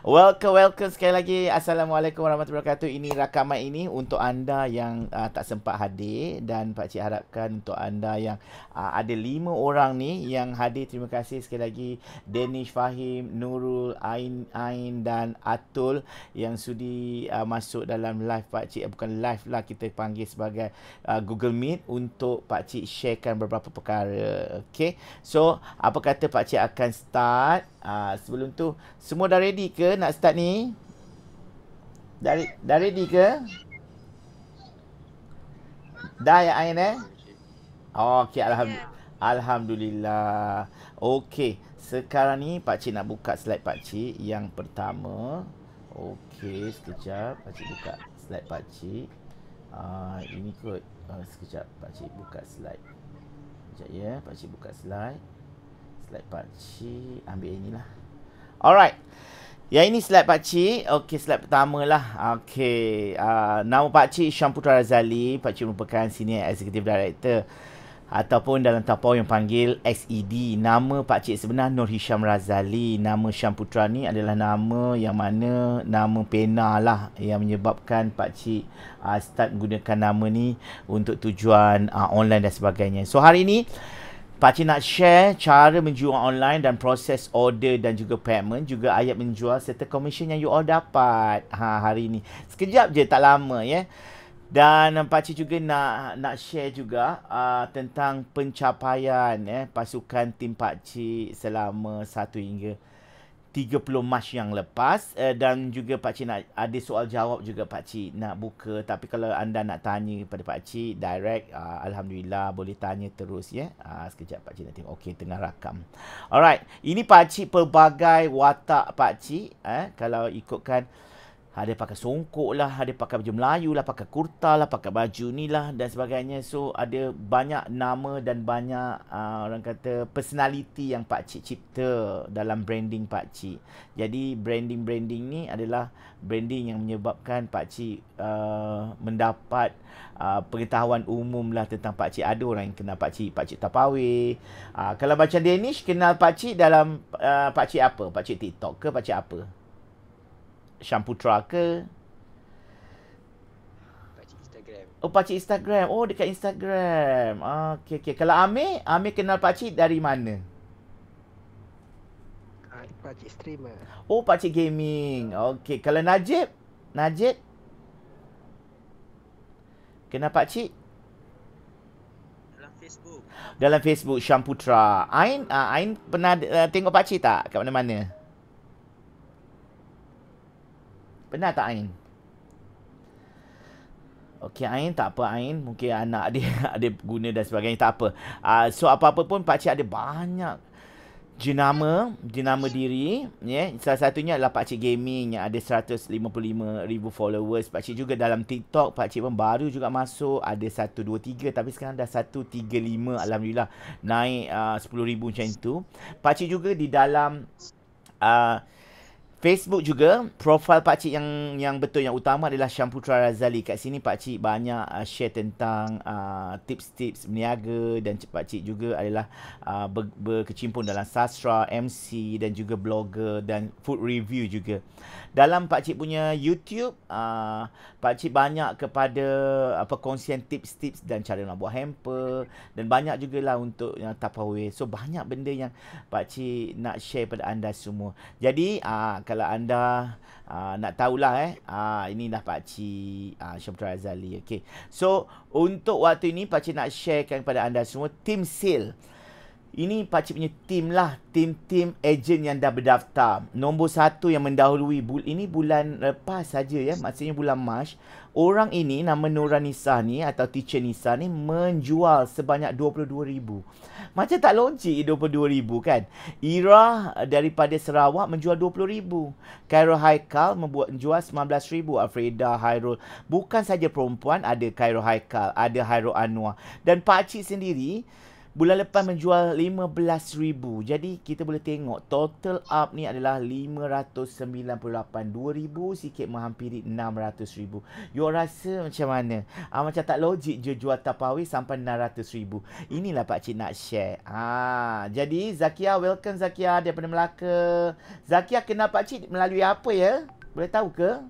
Welcome sekali lagi. Assalamualaikum warahmatullahi wabarakatuh. Ini rakaman ini untuk anda yang tak sempat hadir, dan Pak Cik harapkan untuk anda yang ada 5 orang ni yang hadir. Terima kasih sekali lagi Danish, Fahim, Nurul, Ain dan Atul yang sudi masuk dalam live Pak Cik. Bukan live lah, kita panggil sebagai Google Meet untuk Pak Cik sharekan beberapa perkara. Okay, so apa kata Pak Cik akan start. Sebelum tu, semua dah ready ke nak start ni? Dah ready ke? Dah ya Ain Okey, Alhamdulillah. Okey, sekarang ni Pak Cik nak buka slide Pak Cik yang pertama. Okey, sekejap Pak Cik buka slide Pak Cik. Ini kot. Sekejap Pak Cik buka slide. Sekejap ya, Pak Cik buka slide. Slide Pak Cik, ambil inilah. Alright. Yang ini slide Pak Cik. Okey, slide pertama lah. Okey. Nama Pak Cik Syam Putra Razali. Pak Cik merupakan Senior Executive Director ataupun dalam tapau yang panggil XED. Nama Pak Cik sebenar Nur Hisham Razali. Nama Syam Putra ni adalah nama yang mana nama pena lah yang menyebabkan Pak Cik start menggunakan nama ni untuk tujuan online dan sebagainya. So hari ni Pak Cik nak share cara menjual online dan proses order dan juga payment, juga ayat menjual serta komisen yang you all dapat hari ni. Sekejap je, tak lama ya. Dan Pak Cik juga nak share juga tentang pencapaian pasukan tim Pak Cik selama 1 hingga 30 Mac yang lepas, dan juga Pak Cik nak ada soal jawab juga Pak Cik nak buka. Tapi kalau anda nak tanya kepada Pak Cik direct, Alhamdulillah boleh tanya terus ya. Sekejap Pak Cik nak tengok. Okey, tengah rakam. Alright, ini Pak Cik pelbagai watak Pak Cik. Kalau ikutkan, ada pakai songkok lah, ada pakai baju Melayu lah, pakai kurta lah, pakai baju ni lah dan sebagainya. So ada banyak nama dan banyak orang kata personality yang Pak Cik cipta dalam branding Pak Cik. Jadi branding ni adalah branding yang menyebabkan Pak Cik mendapat pengetahuan umum lah tentang Pak Cik. Ada orang yang kenal Pak Cik Tapawir. Kalau macam Danish kenal Pak Cik dalam Pak Cik apa? Pak Cik TikTok ke Pak Cik apa? Syam Putra ke? Pakcik Instagram. Oh, Pakcik Instagram. Oh, dekat Instagram. Okey. Kalau Amir kenal Pakcik dari mana? Pakcik streamer. Oh, Pakcik gaming. Okey. Kalau Najib kenal Pakcik? Dalam Facebook Syam Putra. Ain pernah tengok Pakcik tak kat mana-mana? Pernah tak Ain? Okey, Ain tak apa Ain. Mungkin anak dia ada guna dan sebagainya. Tak apa. So apa-apa pun Pakcik ada banyak jenama diri. Salah satunya adalah Pakcik Gaming yang ada 155,000 followers. Pakcik juga dalam TikTok. Pakcik pun baru juga masuk. Ada 1, 2, 3. Tapi sekarang dah 135. Alhamdulillah. Naik 10,000 macam tu. Pakcik juga di dalam Facebook juga, profil Pakcik yang betul, yang utama adalah Syam Putra Razali. Kat sini Pakcik banyak share tentang tips-tips berniaga, dan Pakcik juga adalah berkecimpung dalam sastra, MC dan juga blogger dan food review juga. Dalam Pakcik punya YouTube, Pakcik banyak kepada perkongsian tips-tips dan cara nak buat hamper, dan banyak jugalah untuk yang Tupperware. So banyak benda yang Pakcik nak share pada anda semua. Jadi kalau anda nak tahulah ini dah Pakcik Syam Putra Razali. Okay. So untuk waktu ini Pakcik nak sharekan kepada anda semua team sale. Ini Pakcik punya team lah, tim ejen yang dah berdaftar. Nombor 1 yang mendahului ini bulan lepas saja ya, maksudnya bulan Mac. Orang ini nama Nura Nisa ni atau Teacher Nisa ni menjual sebanyak 22,000. Macam tak logik 22,000 kan. Ira daripada Sarawak menjual 20,000. Khairul Haikal menjual 19,000. Afrida, Hairul. Bukan saja perempuan, ada Khairul Haikal, ada Hairul Anwar. Dan Pakcik sendiri Bulan lepas menjual 15,000. Jadi kita boleh tengok total up ni adalah 598. 2,000 sikit menghampiri 600,000. You rasa macam mana? Macam tak logik je jual Tupperware sampai 600,000. Inilah pakcik nak share. Jadi Zakia, welcome Zakia daripada Melaka. Zakia kenal pakcik melalui apa ya? Boleh tahu ke?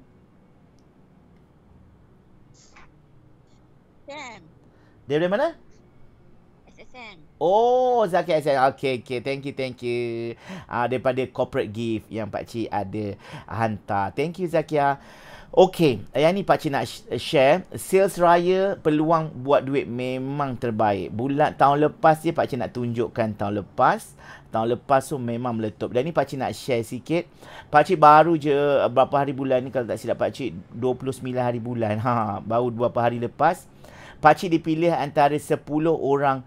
SSM. Daripada mana? SSM. Oh, Zakia SSM. Okay. Thank you. Daripada corporate gift yang pakcik ada hantar. Thank you Zakia. Okay, yang ni pakcik nak share. Sales raya peluang buat duit memang terbaik. Tahun lepas je pakcik nak tunjukkan tahun lepas. Tahun lepas tu memang meletup. Dan ni pakcik nak share sikit. Pakcik baru je berapa hari bulan ni, kalau tak silap pakcik 29 hari bulan. Baru beberapa hari lepas. Pakcik dipilih antara 10 orang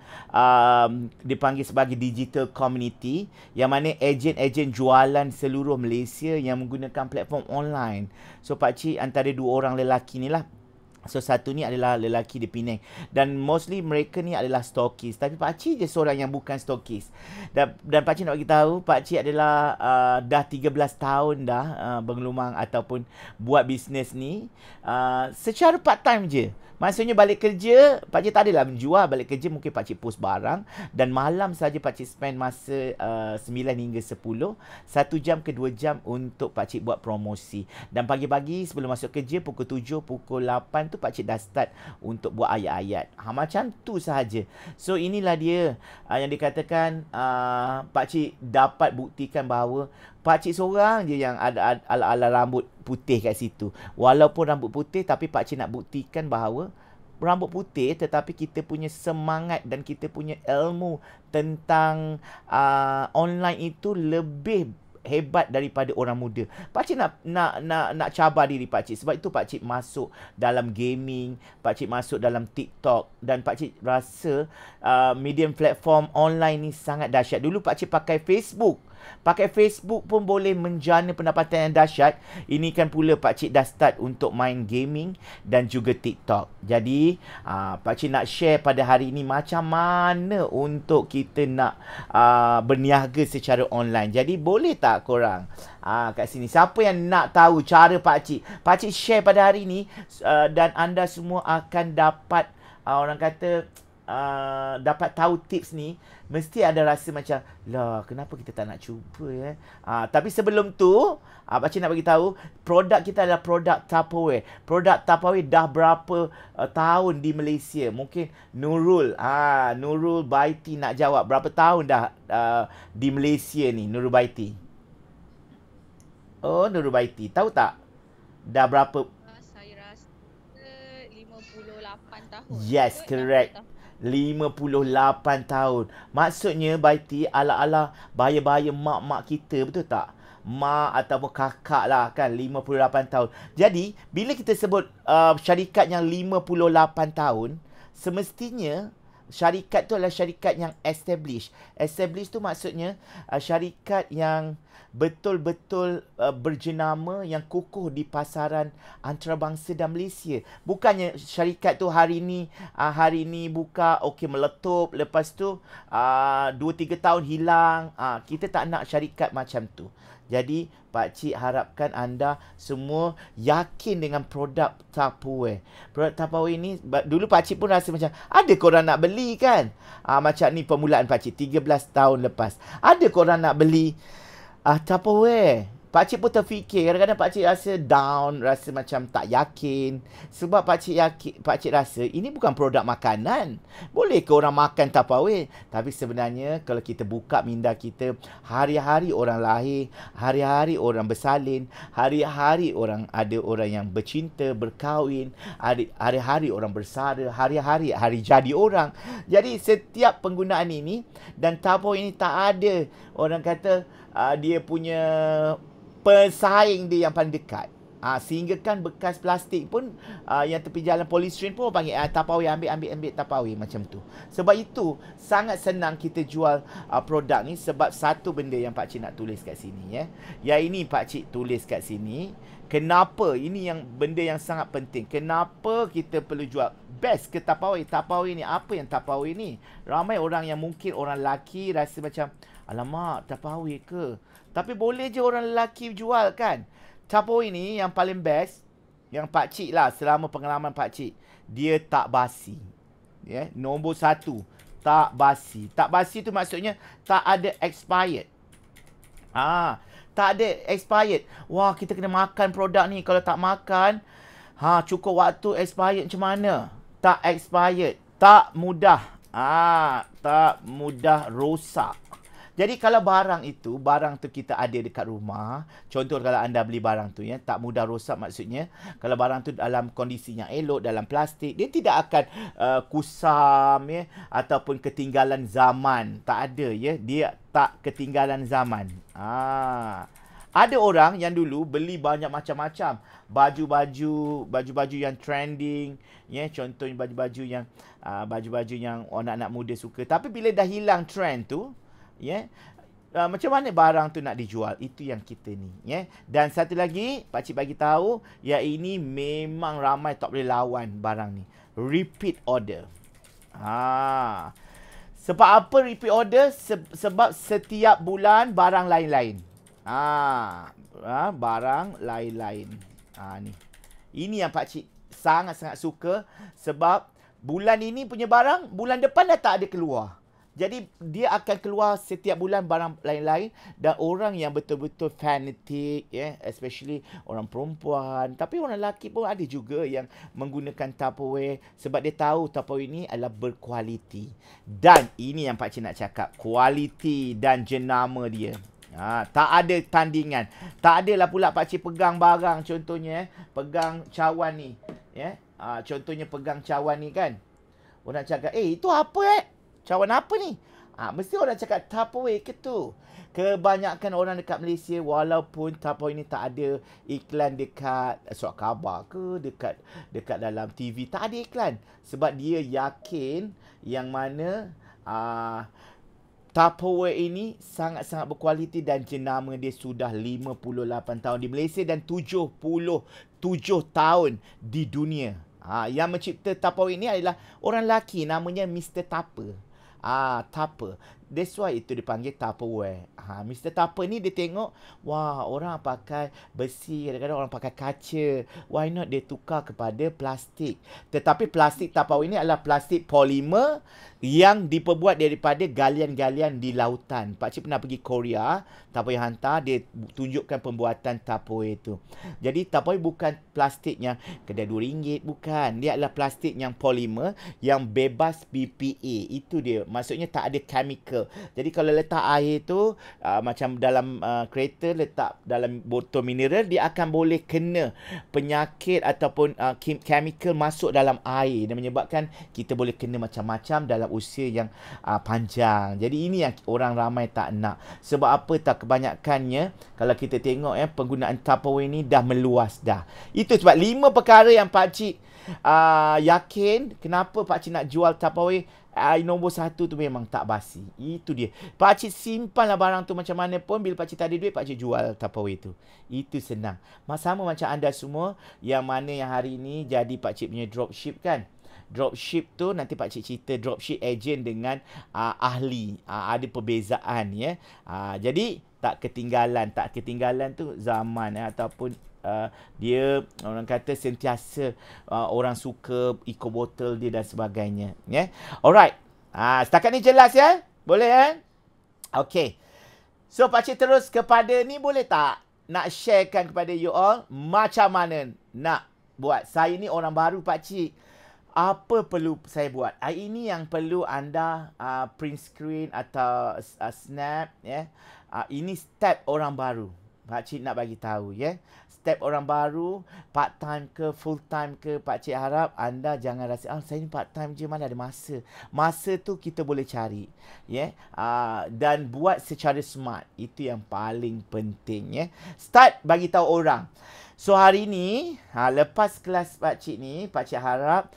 dipanggil sebagai digital community, yang mana ejen-ejen jualan seluruh Malaysia yang menggunakan platform online. So pakcik antara 2 orang lelaki ni lah. So satu ni adalah lelaki di Penang, dan mostly mereka ni adalah stokis, tapi pakcik je seorang yang bukan stokis. Dan pakcik nak bagi tahu, pakcik adalah dah 13 tahun dah bergelumang ataupun buat bisnes ni secara part time je. Maksudnya balik kerja, pakcik tak adalah menjual. Balik kerja mungkin pakcik post barang, dan malam saja pakcik spend masa 9 hingga 10, 1 jam ke 2 jam untuk pakcik buat promosi. Dan pagi-pagi sebelum masuk kerja pukul 7, pukul 8 tu pakcik dah start untuk buat ayat-ayat. Macam tu sahaja. So inilah dia yang dikatakan pakcik dapat buktikan bahawa pakcik seorang je yang ada ala-ala rambut putih kat situ. Walaupun rambut putih, tapi pakcik nak buktikan bahawa rambut putih tetapi kita punya semangat dan kita punya ilmu tentang online itu lebih hebat daripada orang muda. Pakcik nak cabar diri pakcik. Sebab itu pakcik masuk dalam gaming, pakcik masuk dalam TikTok, dan pakcik rasa medium platform online ni sangat dahsyat. Dulu pakcik pakai Facebook. Pakai Facebook pun boleh menjana pendapatan yang dahsyat. Ini kan pula pakcik dah start untuk main gaming dan juga TikTok. Jadi pakcik nak share pada hari ini macam mana untuk kita nak berniaga secara online. Jadi boleh tak korang kat sini, siapa yang nak tahu cara pakcik share pada hari ini, dan anda semua akan dapat orang kata dapat tahu tips ni. Mesti ada rasa macam, lah kenapa kita tak nak cuba ya. Tapi sebelum tu, pakcik nak bagi tahu, produk kita adalah produk Tupperware. Produk Tupperware dah berapa tahun di Malaysia? Mungkin Nurul Baiti nak jawab. Berapa tahun dah di Malaysia ni Nurul Baiti? Oh, Nurul Baiti. Tahu tak? Dah berapa? Saya rasa 58 tahun. Yes, correct. 58 tahun. Maksudnya Baiti ala-ala bahaya-bahaya mak-mak kita, betul tak? Mak ataupun kakak lah kan, 58 tahun. Jadi, bila kita sebut syarikat yang 58 tahun, semestinya syarikat tu adalah syarikat yang established. Established tu maksudnya syarikat yang betul-betul berjenama, yang kukuh di pasaran antarabangsa dan Malaysia. Bukannya syarikat tu hari ni buka, okey meletup, lepas tu 2-3 tahun hilang. Kita tak nak syarikat macam tu. Jadi pakcik harapkan anda semua yakin dengan produk Tupperware. Produk Tupperware ni, dulu pakcik pun rasa macam, ada korang nak beli kan? Macam ni permulaan pakcik 13 tahun lepas. Ada korang nak beli Tupperware. Pakcik pun terfikir, kadang-kadang pakcik rasa down, rasa macam tak yakin. Sebab pakcik rasa ini bukan produk makanan. Boleh ke orang makan Tupperware? Tapi sebenarnya kalau kita buka minda kita, hari-hari orang lahir, hari-hari orang bersalin, hari-hari ada orang yang bercinta, berkahwin, hari-hari orang bersara, hari-hari hari jadi orang. Jadi setiap penggunaan ini, dan Tupperware ini tak ada orang kata dia punya pesaing dia yang paling dekat. Sehingga kan bekas plastik pun yang tepi jalan polystyrene pun orang panggil Tupperware, ambil Tupperware macam tu. Sebab itu sangat senang kita jual produk ni sebab satu benda yang pak cik nak tulis kat sini ya. Yang ini pak cik tulis kat sini. Kenapa? Ini yang benda yang sangat penting. Kenapa kita perlu jual best ke Tupperware? Tupperware ni apa yang Tupperware ni? Ramai orang yang mungkin orang lelaki rasa macam alamak Tupperware ke? Tapi boleh je orang lelaki jual kan? Tupperware ni yang paling best, yang pakcik lah selama pengalaman pakcik, dia tak basi. Ya, nombor 1, tak basi. Tak basi tu maksudnya tak ada expired. Tak ada expired. Wah, kita kena makan produk ni. Kalau tak makan, cukup waktu expired macam mana? Tak expired. Tak mudah. Tak mudah rosak. Jadi kalau barang tu kita ada dekat rumah, contoh kalau anda beli barang tu ya, tak mudah rosak maksudnya, kalau barang tu dalam kondisi yang elok, dalam plastik, dia tidak akan kusam ya, ataupun ketinggalan zaman. Tak ada ya, dia tak ketinggalan zaman. Ada orang yang dulu beli banyak macam-macam baju-baju yang trending ya, contohnya baju-baju yang anak-anak muda suka. Tapi bila dah hilang trend tu ya, macam mana barang tu nak dijual? Itu yang kita ni ya. Dan satu lagi pakcik bagi tahu, yang ini memang ramai tak boleh lawan barang ni. Repeat order. Sebab apa repeat order? Sebab setiap bulan barang lain-lain. Barang lain-lain. Ni. Ini yang pakcik sangat-sangat suka sebab bulan ini punya barang bulan depan dah tak ada keluar. Jadi dia akan keluar setiap bulan barang lain-lain, dan orang yang betul-betul fanatik ya, especially orang perempuan, tapi orang lelaki pun ada juga yang menggunakan Tupperware sebab dia tahu Tupperware ini adalah berkualiti. Dan ini yang pakcik nak cakap, kualiti dan jenama dia. Tak ada tandingan. Tak adalah pula pakcik pegang barang, contohnya pegang cawan ni ya. Contohnya pegang cawan ni kan, orang cakap itu apa cawan apa ni? Mesti orang cakap Tupperware ke tu. Kebanyakan orang dekat Malaysia, walaupun Tupperware ni tak ada iklan dekat surat khabar ke, dekat dalam TV, tak ada iklan. Sebab dia yakin yang mana Tupperware ini sangat-sangat berkualiti dan jenama dia sudah 58 tahun di Malaysia dan 77 tahun di dunia. Yang mencipta Tupperware ini adalah orang lelaki, namanya Mr. Tupper. Tupper. That's why itu dipanggil Tupperware. Mr. Tupper ni dia tengok, wah orang pakai besi, kadang-kadang orang pakai kaca. Why not dia tukar kepada plastik? Tetapi plastik Tupperware ini adalah plastik polimer yang diperbuat daripada galian-galian di lautan. Pakcik pernah pergi Korea, Tupperware hantar, dia tunjukkan pembuatan Tupperware itu. Jadi Tupperware bukan plastik yang kedai RM2, bukan. Dia adalah plastik yang polimer yang bebas BPA. Itu dia. Maksudnya tak ada chemical. Jadi kalau letak air tu macam dalam kereta letak dalam botol mineral, dia akan boleh kena penyakit ataupun chemical masuk dalam air dan menyebabkan kita boleh kena macam-macam dalam usia yang panjang. Jadi ini yang orang ramai tak nak. Sebab apa tak, kebanyakannya kalau kita tengok penggunaan Tupperware ni dah meluas dah. Itu sebab 5 perkara yang pakcik yakin kenapa pakcik nak jual Tupperware. Nombor 1 tu memang tak basi. Itu dia. Pakcik simpanlah barang tu macam mana pun. Bila pakcik tak ada duit, pakcik jual Tupperware tu. Itu senang. Sama macam anda semua yang mana yang hari ni jadi pakcik punya dropship kan. Dropship tu nanti pakcik cerita dropship agent dengan ahli. Ada perbezaan ya. Jadi tak ketinggalan tu zaman ataupun dia orang kata sentiasa orang suka eco bottle dia dan sebagainya ya. Alright. Setakat ni jelas ya? Boleh kan? Okey. So pakcik terus kepada ni, boleh tak nak sharekan kepada you all macam mana nak buat. Saya ni orang baru pakcik. Apa perlu saya buat? Ini yang perlu anda print screen atau snap ya. Ini step orang baru. Pakcik nak bagi tahu ya. Step orang baru, part time ke full time ke, pakcik harap anda jangan rasa saya ni part time je, mana ada masa. Masa tu kita boleh cari ya. Dan buat secara smart. Itu yang paling penting ya. Start bagi tahu orang. So hari ni, lepas kelas pakcik ni, pakcik harap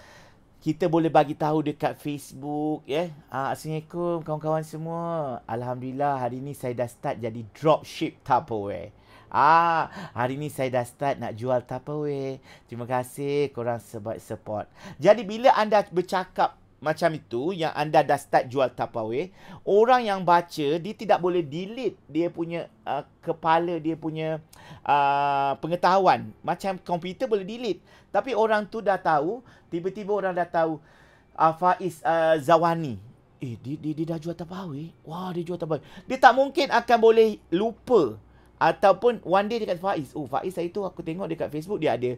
kita boleh bagi tahu dekat Facebook ya. Assalamualaikum kawan-kawan semua. Alhamdulillah hari ni saya dah start jadi dropship Tupperware. Hari ni saya dah start nak jual Tupperware. Terima kasih korang sebab support. Jadi bila anda bercakap macam itu, yang anda dah start jual Tupperware, orang yang baca, dia tidak boleh delete dia punya kepala, dia punya pengetahuan. Macam komputer boleh delete. Tapi orang tu dah tahu, tiba-tiba orang dah tahu, Faiz Zawani. Dia dah jual Tupperware. Wah, dia jual Tupperware. Dia tak mungkin akan boleh lupa. Ataupun one day dekat Faiz. Faiz saya tu aku tengok dekat Facebook dia ada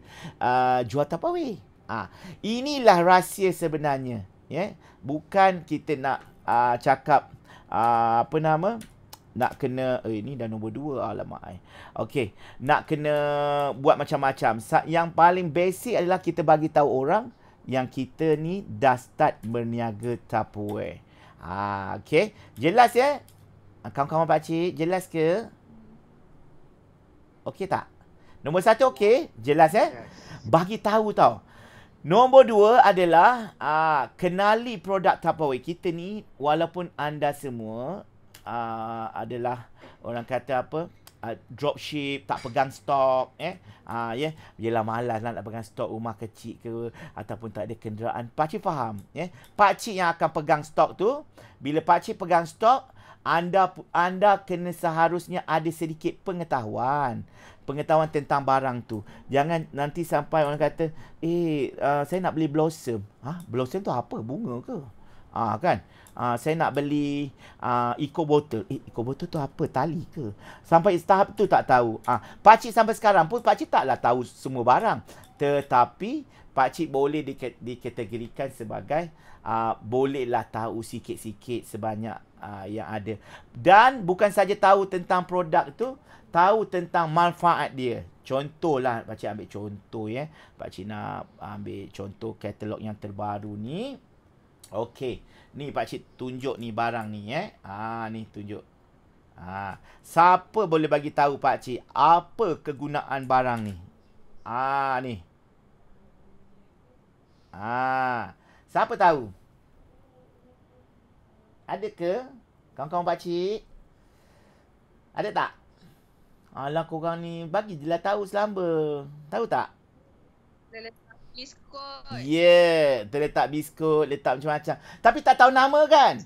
jual Tupperware. Inilah rahsia sebenarnya. Bukan kita nak cakap nak kena ini dah nombor 2 alamak. Okey, nak kena buat macam-macam. Yang paling basic adalah kita bagi tahu orang yang kita ni dah start berniaga Tupperware. Okey, jelas ya? Kawan-kawan pakcik, jelas ke? Okey tak? Nombor 1 okey, jelas ya? Bagi tahu tau. Nombor 2 adalah kenali produk Tupperware kita ni, walaupun anda semua adalah orang kata apa, dropship, tak pegang stok Yelah malas lah nak pegang stok, rumah kecil ke ataupun tak ada kenderaan. Pakcik faham pakcik yang akan pegang stok tu, bila pakcik pegang stok, anda kena seharusnya ada sedikit pengetahuan tentang barang tu. Jangan nanti sampai orang kata, saya nak beli blossom. Blossom tu apa? Bunga ke? Kan? Saya nak beli eco bottle. Eco bottle tu apa? Tali ke? Sampai tahap tu tak tahu. Pakcik sampai sekarang pun pakcik taklah tahu semua barang. Tetapi pakcik boleh dikategorikan sebagai bolehlah tahu sikit-sikit sebanyak yang ada. Dan bukan saja tahu tentang produk tu, tahu tentang manfaat dia. Contohlah, pakcik ambil contoh pakcik nak ambil contoh katalog yang terbaru ni. Okey, ni pakcik tunjuk ni barang ni ni tunjuk. Siapa boleh bagi tahu pakcik apa kegunaan barang ni? Ni. Siapa tahu? Ada ke kawan-kawan pakcik? Ada tak? Alah korang ni bagi je lah tahu selamba. Tahu tak? Terletak biskut. Terletak biskut, letak macam-macam. Tapi tak tahu nama kan?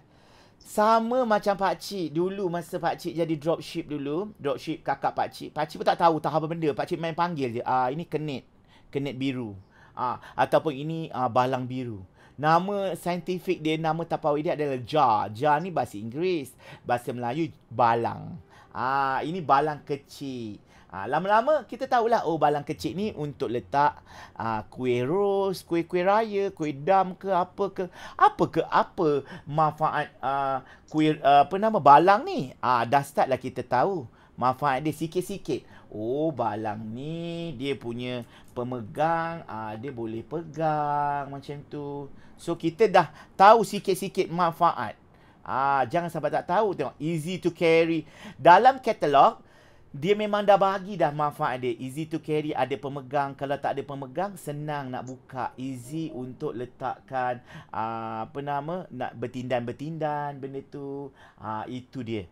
Sama macam pakcik dulu masa pakcik jadi dropship dulu, dropship kakak pakcik. Pakcik pun tak tahu apa benda. Pakcik main panggil je. Ini kenit biru. Ataupun ini balang biru. Nama saintifik dia, nama Tupperware dia adalah jar. Jar ni bahasa Inggeris. Bahasa Melayu balang. Ini balang kecil. Lama-lama kita tahulah, balang kecil ni untuk letak kuih ros, kuih-kuih raya, kuih dam ke apa manfaat kuih balang ni. Dah start lah kita tahu manfaat dia sikit-sikit. Balang ni dia punya pemegang, dia boleh pegang macam tu. So kita dah tahu sikit-sikit manfaat. Jangan sampai tak tahu. Tengok, easy to carry. Dalam katalog, dia memang dah bagi dah manfaat dia. Easy to carry, ada pemegang. Kalau tak ada pemegang, senang nak buka. Easy untuk letakkan, nak bertindan-bertindan benda tu. Itu dia.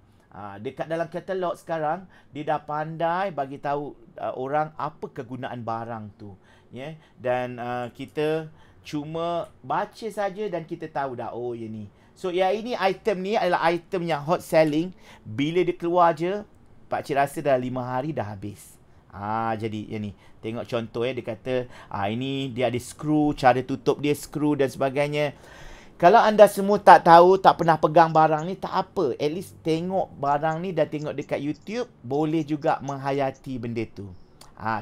Dekat dalam katalog sekarang, dia dah pandai bagi tahu orang apa kegunaan barang tu. Dan kita cuma baca saja dan kita tahu dah, ya ni. So, ini item ni adalah item yang hot selling. Bila dia keluar je, pakcik rasa dah 5 hari dah habis. Jadi yang ni. Tengok contoh dia kata, ini dia ada skru, cara tutup dia skru dan sebagainya. Kalau anda semua tak tahu, tak pernah pegang barang ni, tak apa. At least tengok barang ni dan tengok dekat YouTube, boleh juga menghayati benda tu.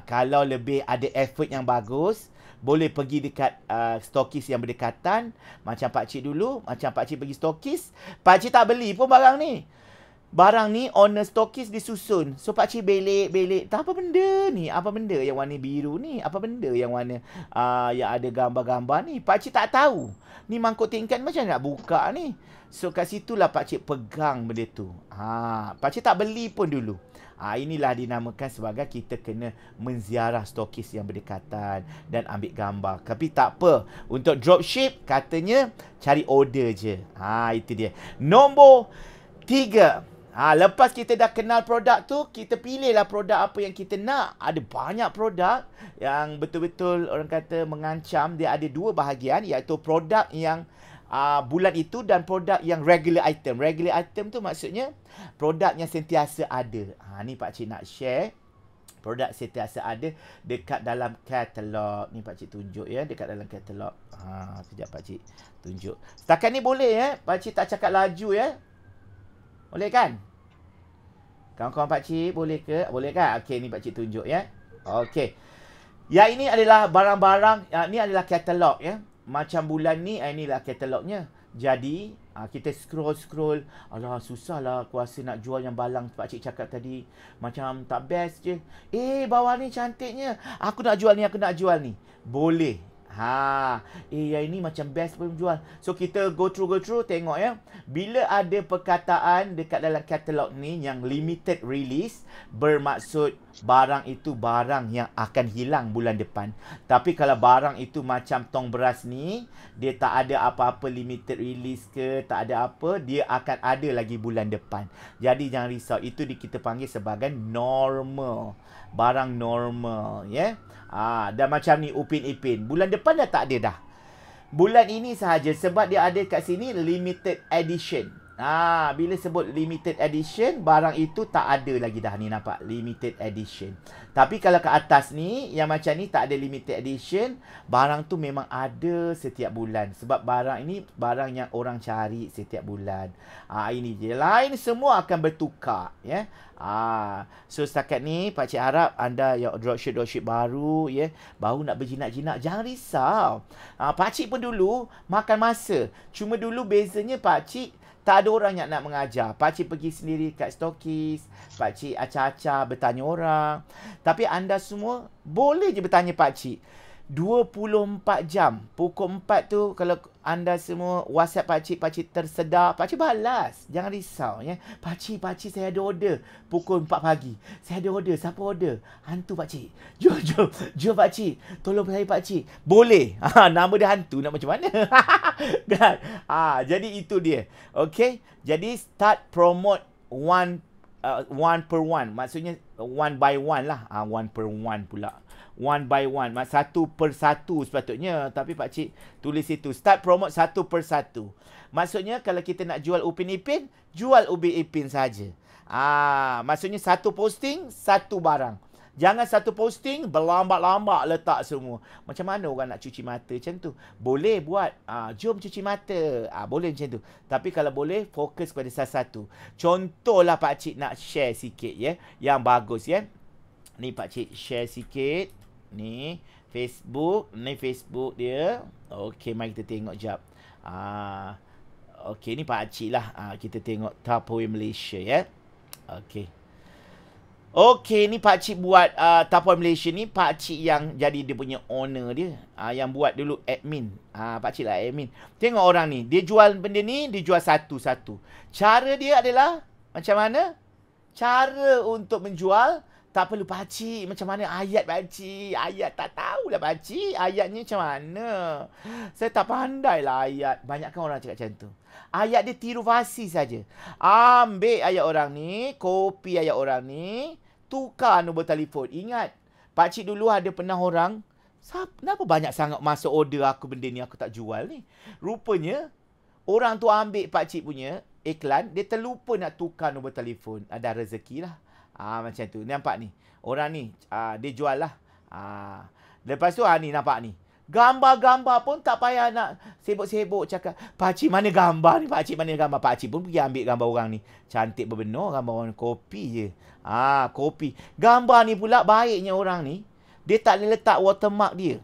Kalau lebih ada effort yang bagus, boleh pergi dekat stokis yang berdekatan. Macam pakcik dulu, macam pakcik pergi stokis, pakcik tak beli pun barang ni. Barang ni owner stokis disusun. So pakcik belik. Tak apa benda ni? Apa benda yang warna biru ni? Apa benda yang warna yang ada gambar-gambar ni? Pakcik tak tahu. Ni mangkuk tingkat macam nak buka ni. So kat situlah pakcik pegang benda tu. Pakcik tak beli pun dulu. Inilah dinamakan sebagai kita kena menziarah stokis yang berdekatan dan ambil gambar. Tapi tak apa. Untuk dropship, katanya cari order je. Itu dia. Nombor 3. Lepas kita dah kenal produk tu, kita pilihlah produk apa yang kita nak. Ada banyak produk yang betul-betul orang kata mengancam. Dia ada 2 bahagian, iaitu produk yang bulan itu dan produk yang regular item. Regular item tu maksudnya produk yang sentiasa ada. Ni pakcik nak share. Produk sentiasa ada dekat dalam katalog. Ni pakcik tunjuk ya, dekat dalam katalog. Sekejap pakcik tunjuk. Setakat ni boleh ya. Pakcik tak cakap laju ya. Boleh kan? Kawan-kawan pakcik boleh ke? Boleh kan? Okey, ni pakcik tunjuk ya. Okey. Ya, ini adalah barang-barang, ni adalah katalog ya. Macam bulan ni, inilah katalognya. Jadi, kita scroll. Alah, susah lah kuasa nak jual yang balang pakcik cakap tadi. Macam tak best je. Bawah ni cantiknya. Aku nak jual ni. Boleh. Yang ini macam best pun jual. So kita go through tengok ya. Bila ada perkataan dekat dalam katalog ni yang limited release, bermaksud barang itu barang yang akan hilang bulan depan. Tapi kalau barang itu macam tong beras ni, dia tak ada apa-apa limited release ke, tak ada apa, dia akan ada lagi bulan depan. Jadi jangan risau, itu kita panggil sebagai normal. Barang normal ya. Dan macam ni Upin Ipin, bulan depan dah tak ada dah. Bulan ini sahaja sebab dia ada kat sini limited edition. Bila sebut limited edition, barang itu tak ada lagi dah ni, nampak limited edition. Tapi kalau ke atas ni yang macam ni tak ada limited edition, barang tu memang ada setiap bulan sebab barang ini barang yang orang cari setiap bulan. Ini je. Lain semua akan bertukar ya. So setakat ni pakcik harap anda yang dropship baru ya, baru nak berjinak-jinak, jangan risau. Pakcik pun dulu makan masa. Cuma dulu bezanya pakcik tak ada orang yang nak mengajar. Pakcik pergi sendiri kat stokis. Pakcik acah-acah bertanya orang. Tapi anda semua boleh je bertanya pakcik. 24 jam. Pukul 4 tu kalau anda semua WhatsApp pakcik tersedar, pakcik balas. Jangan risau ya. Pakcik saya ada order pukul 4 pagi. Saya ada order. Siapa order? Hantu pakcik. Jom pakcik. Tolong saya pakcik. Boleh. Nama dia hantu, nak macam mana? Kan? Jadi itu dia. Okey. Jadi start promote one per one. Maksudnya one by one lah. One per one pula. One by one. Satu per satu sepatutnya. Tapi pakcik tulis itu. Start promote satu per satu. Maksudnya kalau kita nak jual Upin Ipin, jual Upin Ipin saja. Maksudnya satu posting, satu barang. Jangan satu posting, berlambak-lambak letak semua. Macam mana orang nak cuci mata macam tu? Boleh buat. Jom cuci mata. Boleh macam tu. Tapi kalau boleh, fokus pada salah satu. Contohlah pakcik nak share sikit ya. Yang bagus ya. Ni pakcik share sikit. Ni Facebook. Ni Facebook dia. Okey, mari kita tengok jap. Okey, ni pakcik lah. Kita tengok Tupperware Malaysia ya. Okey. Okey, ni pakcik buat Tupperware Malaysia ni. Pakcik yang jadi dia punya owner dia. Yang buat dulu admin. Pakcik lah admin. Tengok orang ni. Dia jual benda ni, dia jual satu-satu. Cara dia adalah macam mana? Cara untuk menjual, tak perlu pakcik. Macam mana ayat pakcik? Ayat tak tahulah pakcik. Ayatnya macam mana? Saya tak pandai lah ayat. Banyakkan orang cakap macam tu. Ayat dia tiru fasi saja. Ambil ayat orang ni, copy ayat orang ni, tukar nombor telefon. Ingat, pakcik dulu ada pernah orang, kenapa banyak sangat masuk order aku benda ni, aku tak jual ni. Rupanya, orang tu ambil pakcik punya iklan, dia terlupa nak tukar nombor telefon. Ada rezeki lah. Macam tu. Nampak ni. Orang ni, dia jual lah. Lepas tu, ni nampak ni. Gambar-gambar pun tak payah nak sibuk-sibuk cakap, pakcik mana gambar ni, pakcik mana gambar. Pakcik pun pergi ambil gambar orang ni. Cantik berbenar, gambar orang kopi je. Kopi. Gambar ni pula baiknya orang ni, dia tak boleh letak watermark dia.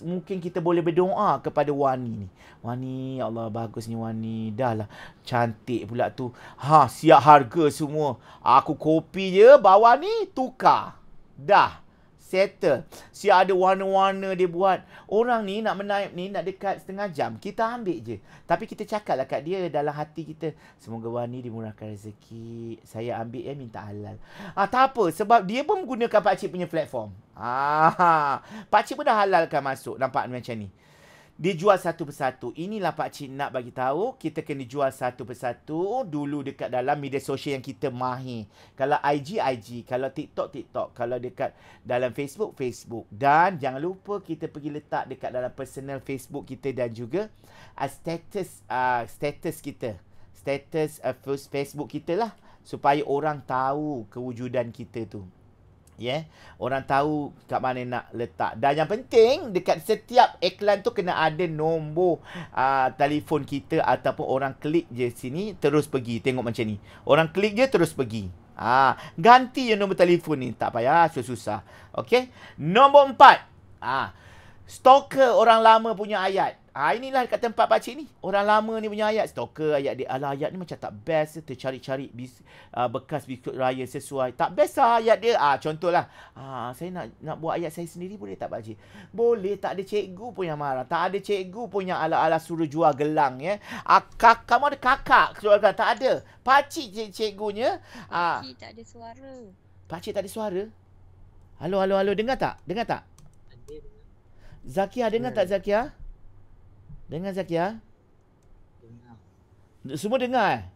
Mungkin kita boleh berdoa kepada Wani ni. Wani, ya Allah bagusnya Wani. Dah lah cantik pula tu. Siap harga semua. Aku kopi je, bawah ni tukar. Dah. Settle. Si ada warna-warna dia buat. Orang ni nak menaip ni, nak dekat setengah jam. Kita ambil je. Tapi kita cakap lah kat dia dalam hati kita. Semoga Wani dimurahkan rezeki. Saya ambil minta halal. Tak apa. Sebab dia pun menggunakan pakcik punya platform. Pakcik pun dah halalkan masuk. Nampak macam ni. Dia jual satu persatu. Inilah pakcik nak bagi tahu, kita kena jual satu persatu dulu dekat dalam media sosial yang kita mahir. Kalau IG, kalau TikTok. Kalau dekat dalam Facebook. Dan jangan lupa kita pergi letak dekat dalam personal Facebook kita dan juga status kita. Status Facebook kita lah. Supaya orang tahu kewujudan kita tu. Orang tahu kat mana nak letak. Dan yang penting dekat setiap iklan tu kena ada nombor telefon kita, ataupun orang klik je sini terus pergi. Tengok macam ni. Orang klik je terus pergi. Ganti je nombor telefon ni. Tak payah susah-susah. Okey. Nombor 4. Stalker orang lama punya ayat. Inilah kat tempat pakcik ni. Orang lama ni punya ayat. Stalker ayat dia. Alah, ayat ni macam tak best. Tercari-cari bekas biskut raya sesuai. Tak best lah ayat dia. Contohlah. Saya nak buat ayat saya sendiri, boleh tak pakcik? Boleh. Tak ada cikgu pun yang marah. Tak ada cikgu pun yang ala-ala suruh jual gelang. Kamu ada kakak jual gelang? Tak ada. Pakcik cikgunya. Pakcik tak ada suara. Pakcik tak ada suara? Halo. Dengar tak? Zakia, dengar tak Zakia? Dengar Zakia? Dengar. Semua dengar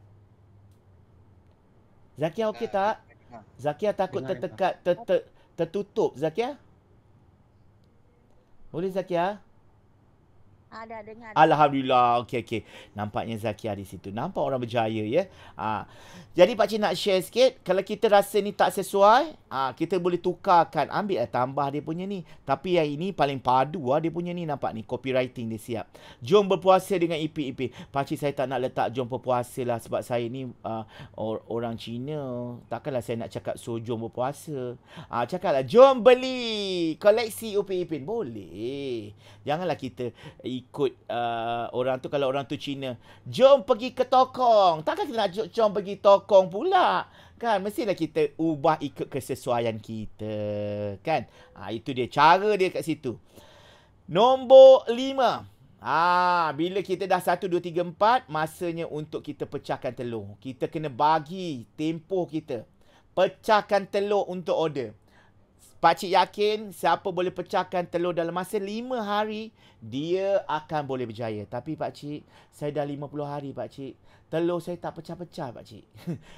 Zakia okey tak? Zakia takut tertekat, tertutup Zakia? Boleh Zakia? Dah dengar. Alhamdulillah. Okey. Nampaknya Zakia di situ. Nampak orang berjaya ya. Jadi pakcik nak share sikit. Kalau kita rasa ni tak sesuai, kita boleh tukarkan. Ambil tambah dia punya ni. Tapi yang ini paling padu dia punya ni. Nampak ni copywriting dia siap. Jom berpuasa dengan Ipin. Pakcik saya tak nak letak jom berpuasa lah. Sebab saya ni orang Cina. Takkanlah saya nak cakap jom berpuasa. Cakaplah jom beli koleksi Ipin. Boleh. Janganlah kita ikut orang tu. Kalau orang tu Cina, jom pergi ke tokong. Takkan kita nak jom pergi tokong pula. Kan, mestilah kita ubah ikut kesesuaian kita. Kan, itu dia cara dia kat situ. Nombor 5. Bila kita dah 1, 2, 3, 4, masanya untuk kita pecahkan telur. Kita kena bagi tempoh kita. Pecahkan telur untuk order. Pakcik yakin siapa boleh pecahkan telur dalam masa 5 hari, dia akan boleh berjaya. Tapi pakcik, saya dah 50 hari pakcik. Telur saya tak pecah-pecah pakcik.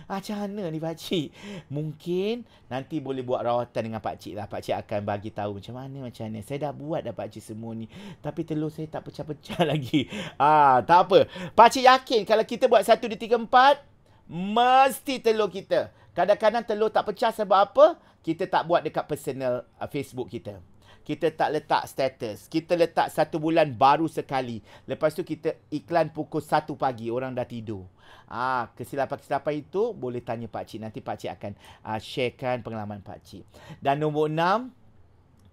Macam mana ni pakcik? Mungkin nanti boleh buat rawatan dengan pakcik lah. Pakcik akan bagi tahu macam mana. Saya dah buat dah pakcik semua ni. Tapi telur saya tak pecah-pecah lagi. Tak apa. Pakcik yakin kalau kita buat 1, 2, 3, 4, mesti telur kita. Kadang-kadang telur tak pecah sebab apa? Kita tak buat dekat personal Facebook kita. Kita tak letak status. Kita letak 1 bulan baru sekali. Lepas tu kita iklan pukul 1 pagi. Orang dah tidur. Kesilapan-kesilapan itu boleh tanya pakcik. Nanti pakcik akan sharekan pengalaman pakcik. Dan nombor 6.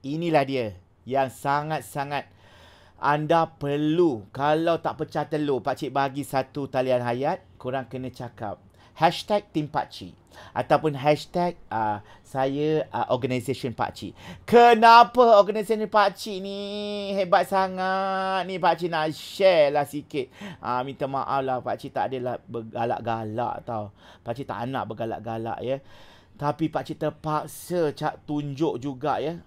Inilah dia. Yang sangat-sangat anda perlu. Kalau tak pecah telur, pakcik bagi 1 talian hayat. Korang kena cakap #TeamPakcik. Ataupun hashtag saya organisation pakcik. Kenapa organisation pakcik ni hebat sangat ni? Pakcik nak share lah sikit. Minta maaf lah pakcik tak adalah bergalak-galak tau. Pakcik tak nak bergalak-galak ya. Tapi pakcik terpaksa tunjuk juga ya.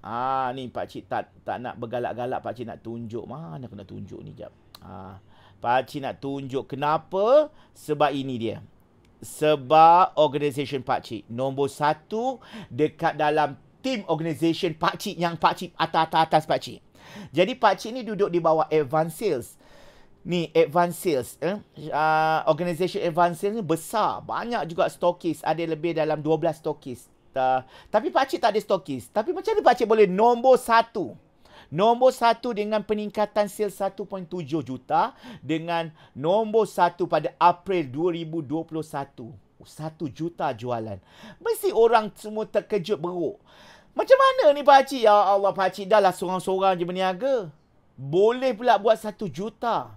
Ni pakcik tak nak bergalak-galak. Pakcik nak tunjuk. Mana aku nak tunjuk ni jap. Pakcik nak tunjuk kenapa. Sebab ini dia. Sebab organisation pakcik. Nombor 1 dekat dalam team organisation pakcik yang pakcik atas pakcik. Jadi pakcik ni duduk di bawah advanced sales. Ni advanced sales. Organisation advanced sales ni besar. Banyak juga stokis. Ada lebih dalam 12 stokis. Tapi pakcik tak ada stokis. Tapi macam mana pakcik boleh nombor 1? Nombor 1 dengan peningkatan sales 1.7 juta dengan nombor 1 pada April 2021. 1 juta jualan. Mesti orang semua terkejut beruk. Macam mana ni pakcik? Ya Allah pakcik dah lah seorang-seorang je berniaga. Boleh pula buat 1 juta.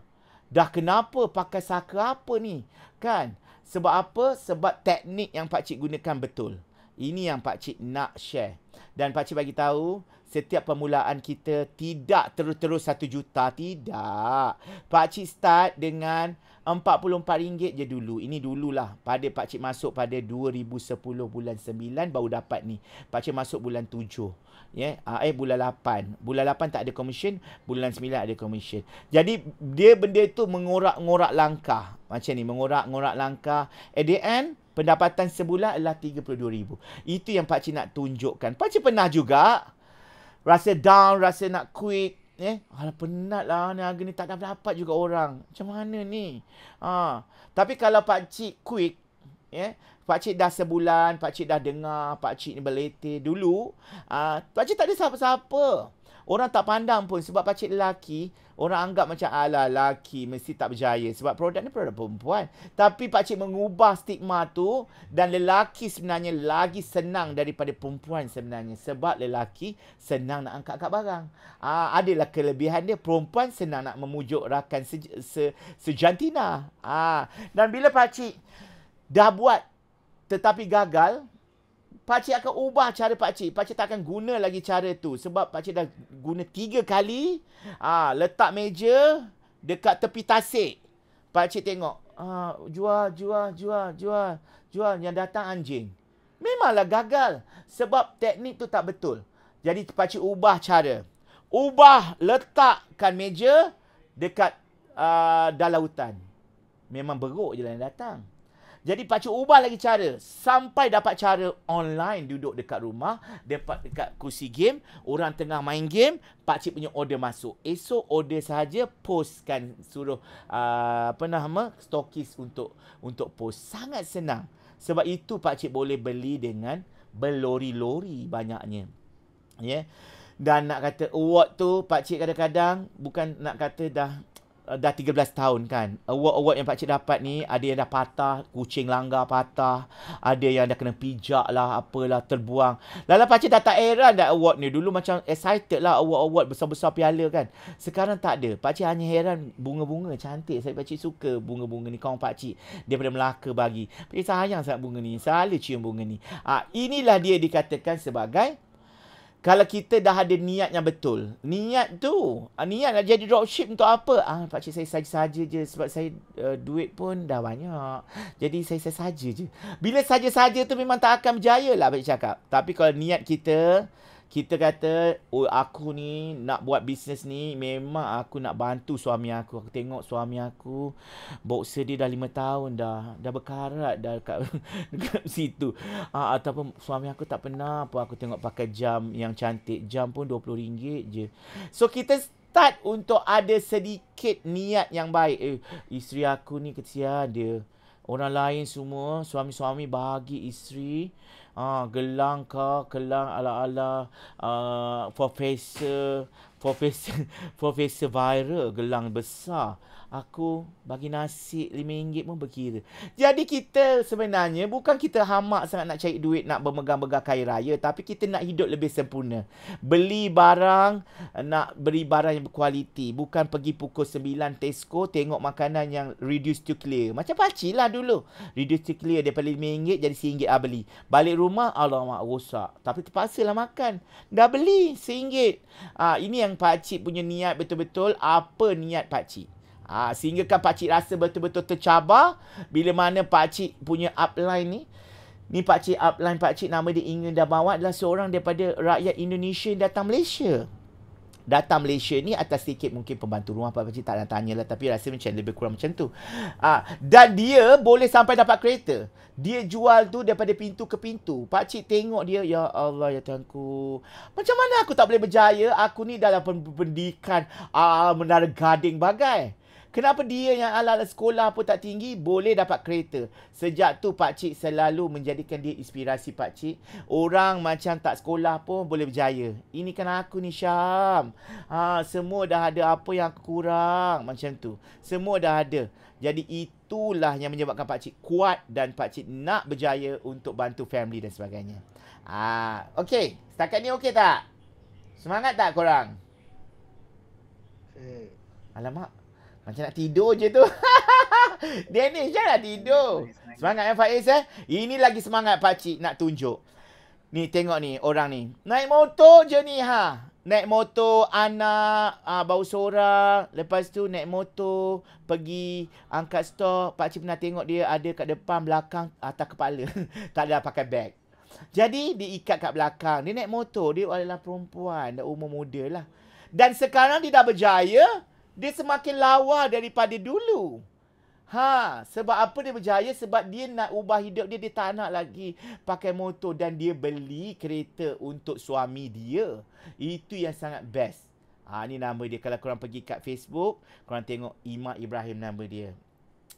Dah kenapa pakai saka apa ni? Kan? Sebab apa? Sebab teknik yang pakcik gunakan betul. Ini yang pakcik nak share. Dan pakcik bagi tahu, setiap permulaan kita tidak terus-terus 1 juta. Tidak. Pakcik start dengan RM44 je dulu. Ini dululah. Pada pakcik masuk pada 2010 bulan 9 baru dapat ni. Pakcik masuk bulan 7. Ya, bulan 8. Bulan 8 tak ada commission, bulan 9 ada commission. Jadi dia benda tu mengorak-ngorak langkah. Macam ni, mengorak-ngorak langkah. At the end, pendapatan sebulan adalah RM32,000. Itu yang pakcik nak tunjukkan. Pakcik pernah juga rasa down, rasa nak quit. Alah penat lah ni, harga ni tak dapat juga orang. Macam mana ni? Tapi kalau pakcik quit, pakcik dah sebulan, pakcik dah dengar, pakcik ni berletih. Dulu, pakcik tak ada siapa-siapa. Orang tak pandang pun sebab pakcik lelaki. Orang anggap macam, alah lelaki mesti tak berjaya. Sebab produk ni produk perempuan. Tapi pakcik mengubah stigma tu. Dan lelaki sebenarnya lagi senang daripada perempuan sebenarnya. Sebab lelaki senang nak angkat-angkat barang. Adalah kelebihan dia. Perempuan senang nak memujuk rakan sejantina. Dan bila pakcik dah buat tetapi gagal, pakcik akan ubah cara pakcik. Pakcik tak akan guna lagi cara tu. Sebab pakcik dah guna 3 kali. Letak meja dekat tepi tasik. Pakcik tengok. Jual. Yang datang anjing. Memanglah gagal. Sebab teknik tu tak betul. Jadi pakcik ubah cara. Letakkan meja dekat dalam hutan. Memang beruk je lah yang datang. Jadi pakcik ubah lagi cara. Sampai dapat cara online, duduk dekat rumah, dapat dekat kursi game, orang tengah main game, pakcik punya order masuk. Esok order sahaja, postkan, suruh stokis untuk post. Sangat senang. Sebab itu pakcik boleh beli dengan berlori-lori banyaknya. Dan nak kata award tu, pakcik kadang-kadang bukan nak kata dah 13 tahun kan. Award yang pakcik dapat ni, ada yang dah patah, kucing langgar patah, ada yang dah kena pijak lah, apalah, terbuang. Lala pakcik dah tak heran dah award ni. Dulu macam excited lah award-award besar-besar piala kan. Sekarang tak ada. Pakcik hanya heran bunga-bunga cantik. Saya pakcik suka bunga-bunga ni. Kawan pakcik daripada Melaka bagi. Pakcik sayang sangat bunga ni. Selalu cium bunga ni. Inilah dia dikatakan sebagai, kalau kita dah ada niat yang betul. Niat tu, niat nak jadi dropship untuk apa? Pakcik saya saja-saja je. Sebab saya duit pun dah banyak. Jadi saya saja je. Bila saja-saja tu memang tak akan berjaya lah pakcik cakap. Tapi kalau niat kita kata, aku ni nak buat bisnes ni, memang aku nak bantu suami aku. Aku tengok suami aku, boxer dia dah 5 tahun dah berkarat dah dekat situ. Ataupun suami aku tak pernah apa, aku tengok pakai jam yang cantik. Jam pun RM20 je. So kita start untuk ada sedikit niat yang baik. Isteri aku ni kesian dia. Orang lain semua, suami-suami bagi isteri gelang ala-ala profesor viral, gelang besar. Aku bagi nasi RM5 pun berkira. Jadi kita sebenarnya bukan kita hamak sangat nak cari duit, nak bermegah-megah kaya raya, tapi kita nak hidup lebih sempurna. Beli barang, nak beri barang yang berkualiti. Bukan pergi pukul 9 Tesco, tengok makanan yang reduce to clear. Macam pakcik lah dulu. Reduce to clear daripada RM5 jadi RM1 beli. Balik rumah, alamak rosak. Tapi terpaksa lah makan. Dah beli RM1. Ini yang pakcik punya niat betul-betul. Apa niat pakcik? Sehingga kan pakcik rasa betul-betul tercabar bila mana pakcik punya upline ni pakcik upline pakcik, nama dia Inge Darmawan, adalah seorang daripada rakyat Indonesia yang datang Malaysia. Datang Malaysia ni atas sikit mungkin pembantu rumah, pakcik tak nak tanya lah, tapi rasa macam lebih kurang macam tu. Dan dia boleh sampai dapat kereta. Dia jual tu daripada pintu ke pintu. Pakcik tengok dia, ya Allah ya Tuhanku, macam mana aku tak boleh berjaya? Aku ni dalam pendidikan Menara Gading bagai. Kenapa dia yang ala-ala sekolah pun tak tinggi boleh dapat kereta? Sejak tu pakcik selalu menjadikan dia inspirasi pakcik. Orang macam tak sekolah pun boleh berjaya. Ini kan aku ni Syam. Semua dah ada, apa yang aku kurang? Macam tu. Semua dah ada. Jadi itulah yang menyebabkan pakcik kuat dan pakcik nak berjaya untuk bantu family dan sebagainya. Okey. Setakat ni okey tak? Semangat tak korang? Alamak. Macam nak tidur je tu. Dennis jangan nak tidur. Semangat Faiz Ini lagi semangat pakcik nak tunjuk. Ni tengok ni orang ni. Naik motor je ni ha. Naik motor anak, bau seorang. Lepas tu naik motor pergi angkat stok. Pakcik pernah tengok dia ada kat depan, belakang, atas kepala. Tak ada pakai beg. Jadi diikat kat belakang. Dia naik motor. Dia adalah perempuan. Dah umur muda lah. Dan sekarang dia dah berjaya. Dia semakin lawa daripada dulu. Sebab apa dia berjaya? Sebab dia nak ubah hidup dia. Dia tak nak lagi pakai motor. Dan dia beli kereta untuk suami dia. Itu yang sangat best. Ni nama dia. Kalau korang pergi kat Facebook, korang tengok Ima Ibrahim nama dia.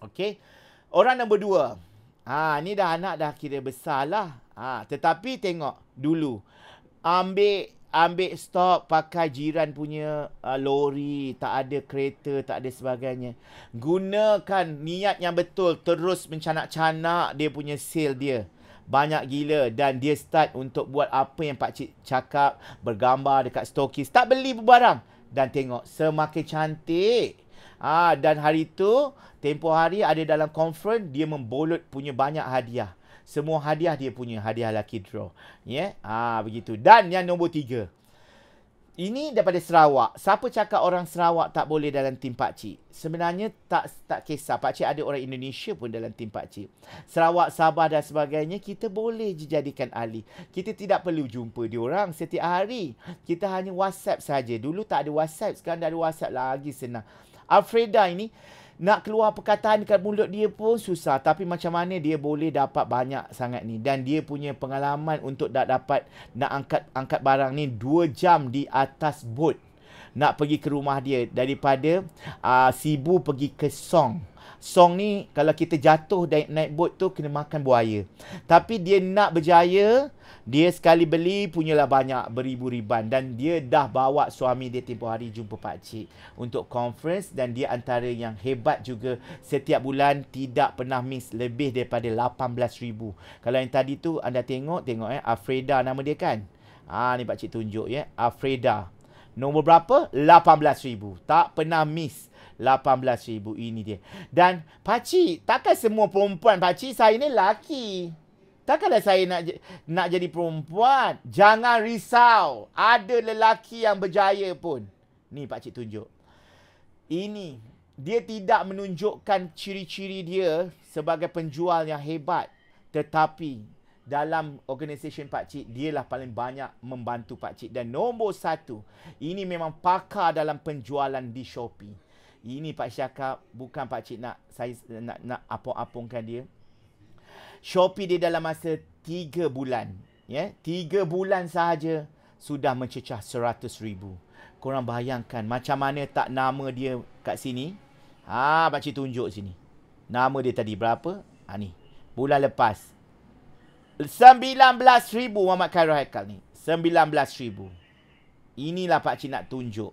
Okey. Orang nombor 2. Ni dah anak dah kira besar lah. Tetapi tengok dulu. Ambil stok pakai jiran punya lori, tak ada kereta, tak ada sebagainya. Gunakan niat yang betul, terus mencanak-canak dia punya sale dia. Banyak gila dan dia start untuk buat apa yang pakcik cakap, bergambar dekat stokis, tak beli barang. Dan tengok semakin cantik. Dan hari tu, tempoh hari ada dalam conference, dia membolot punya banyak hadiah. Semua hadiah dia punya, hadiah lucky draw. Begitu. Dan yang nombor 3. Ini daripada Sarawak. Siapa cakap orang Sarawak tak boleh dalam tim pakcik? Sebenarnya tak kisah. Pakcik ada orang Indonesia pun dalam tim pakcik. Sarawak, Sabah dan sebagainya, kita boleh jadikan ahli. Kita tidak perlu jumpa diorang setiap hari. Kita hanya WhatsApp saja. Dulu tak ada WhatsApp, sekarang dah ada WhatsApp, lagi senang. Alfreda ini, nak keluar perkataan dekat mulut dia pun susah. Tapi macam mana dia boleh dapat banyak sangat ni. Dan dia punya pengalaman untuk dapat nak angkat barang ni 2 jam di atas bot. Nak pergi ke rumah dia. Daripada Sibu pergi ke Song. Song ni kalau kita jatuh naik bot tu kena makan buaya. Tapi dia nak berjaya. Dia sekali beli punyalah banyak, beribu-riban. Dan dia dah bawa suami dia tempoh hari jumpa pakcik untuk conference. Dan dia antara yang hebat juga. Setiap bulan tidak pernah miss lebih daripada 18,000. Kalau yang tadi tu anda tengok Alfreda nama dia kan. Ni pakcik tunjuk ya. Alfreda. Nombor berapa? 18,000. Tak pernah miss 18,000. Ini dia. Dan pakcik, takkan semua perempuan pakcik, saya ni lelaki. Takkanlah saya nak jadi perempuan. Jangan risau. Ada lelaki yang berjaya pun. Ni pakcik tunjuk. Ini. Dia tidak menunjukkan ciri-ciri dia sebagai penjual yang hebat. Tetapi dalam organisasi pakcik, dialah paling banyak membantu pakcik. Dan nombor 1. Ini memang pakar dalam penjualan di Shopee. Ini pakcik cakap, bukan pakcik saya nak apung-apungkan dia. Shopee dia dalam masa 3 bulan. 3 bulan sahaja sudah mencecah 100,000. Korang bayangkan macam mana tak nama dia kat sini. Pakcik tunjuk sini. Nama dia tadi berapa? Ni. Bulan lepas. 19,000 Muhammad Khairul Haikal ni. 19,000. Inilah pakcik nak tunjuk.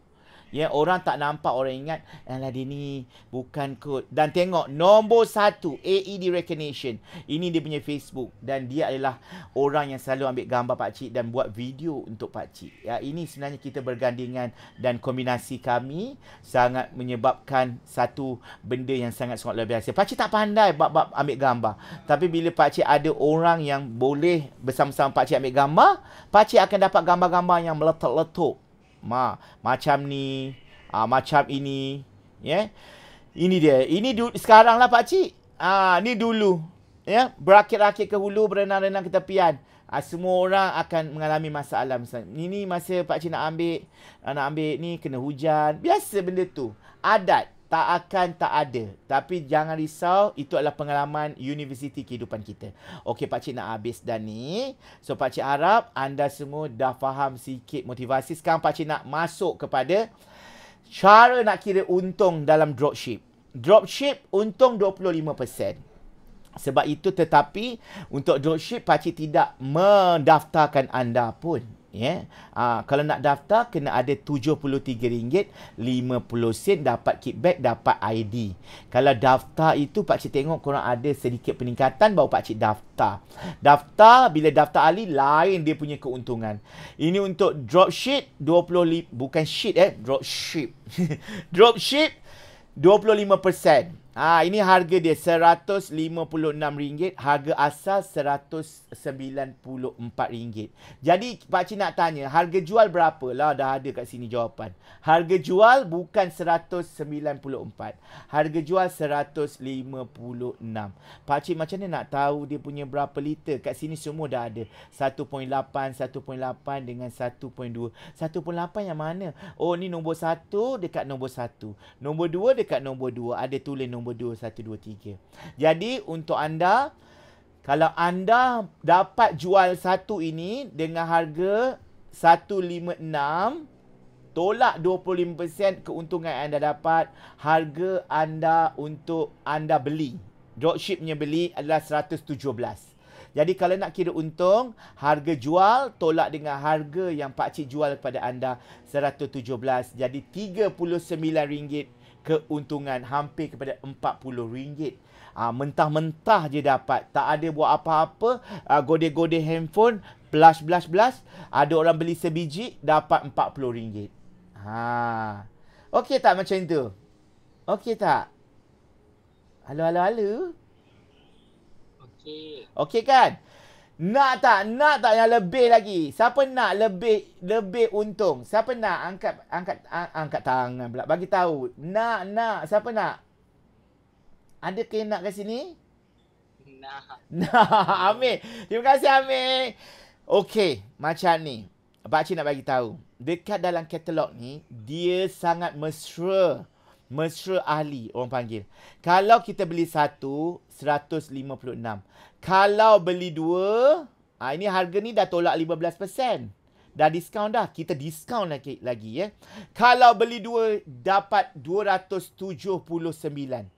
Orang tak nampak, orang ingat, alah dia ni bukan kot. Dan tengok, nombor 1, AED Recognition. Ini dia punya Facebook. Dan dia adalah orang yang selalu ambil gambar pakcik dan buat video untuk pakcik. Ini sebenarnya kita bergandingan dan kombinasi kami sangat menyebabkan satu benda yang sangat luar biasa. Pakcik tak pandai bab ambil gambar. Tapi bila pakcik ada orang yang boleh bersama-sama pakcik ambil gambar, pakcik akan dapat gambar-gambar yang meletup-letup. Macam ni, macam ini, Ini dia. Ini sekarang lah pakcik. Ni dulu, berakit-rakit ke hulu, berenang-renang ke tepian. Semua orang akan mengalami masalah. Ini masa pakcik nak ambil ni kena hujan. Biasa benda tu. Adat tak ada. Tapi jangan risau, itu adalah pengalaman universiti kehidupan kita. Okey, pakcik nak habis dah ni. So pakcik harap anda semua dah faham sikit motivasi. Sekarang pakcik nak masuk kepada cara nak kira untung dalam dropship. Dropship untung 25%. Sebab itu tetapi untuk dropship pakcik tidak mendaftarkan anda pun. Kalau nak daftar kena ada RM73, 50 sen, dapat kickback, dapat ID. Kalau daftar itu pakcik tengok korang ada sedikit peningkatan, baru pakcik daftar. Bila daftar ahli lain dia punya keuntungan. Ini untuk dropship 25, bukan shit dropship. Dropship 25%. Ini harga dia RM156, harga asal RM194. Jadi pakcik nak tanya, harga jual berapa? Lah dah ada kat sini jawapan. Harga jual bukan 194. Harga jual 156. Pakcik macam mana nak tahu dia punya berapa liter? Kat sini semua dah ada. 1.8, 1.8 dengan 1.2. 1.8 yang mana? Oh, ni nombor 1 dekat nombor 1. Nombor 2 dekat nombor 2. Ada tulis nombor 2, 1, 2, 3. Jadi untuk anda, kalau anda dapat jual satu ini dengan harga 156, tolak 25% keuntungan yang anda dapat, harga anda untuk anda beli, dropshipnya beli adalah 117. Jadi kalau nak kira untung, harga jual tolak dengan harga yang pakcik jual kepada anda 117. Jadi RM39 keuntungan, hampir kepada RM40. Mentah-mentah je dapat. Tak ada buat apa-apa. Godeh-godeh handphone, blush. Ada orang beli sebiji, dapat RM40. Okey tak macam tu? Okey tak? Halo. Okey. Okey kan? Nak tak yang lebih lagi? Siapa nak lebih untung? Siapa nak angkat tangan pula. Bagi tahu. Nak. Siapa nak? Ada ke yang nak kat sini? Nak. Amir. Terima kasih Amir. Okey, macam ni. Pakcik nak bagi tahu. Dekat dalam katalog ni, dia sangat mesra. Mesra ahli orang panggil. Kalau kita beli satu, 156. Kalau beli dua, ini harga ni dah tolak 15%. Dah diskaun dah. Kita diskaun lagi ya. Kalau beli dua, dapat 279.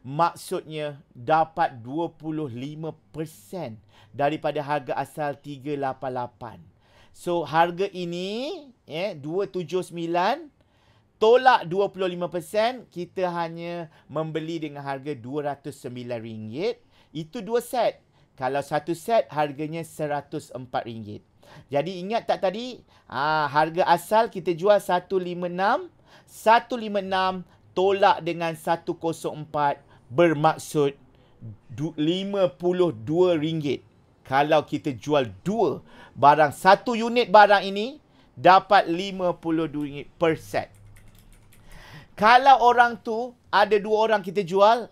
Maksudnya dapat 25% daripada harga asal 388. So harga ini 279 tolak 25%, kita hanya membeli dengan harga RM209. Itu dua set. Kalau satu set harganya RM104. Jadi ingat tak tadi? Harga asal kita jual 156. 156 tolak dengan 104 bermaksud RM52. Kalau kita jual dua barang, satu unit barang ini dapat RM52 per set. Kalau orang tu ada dua orang kita jual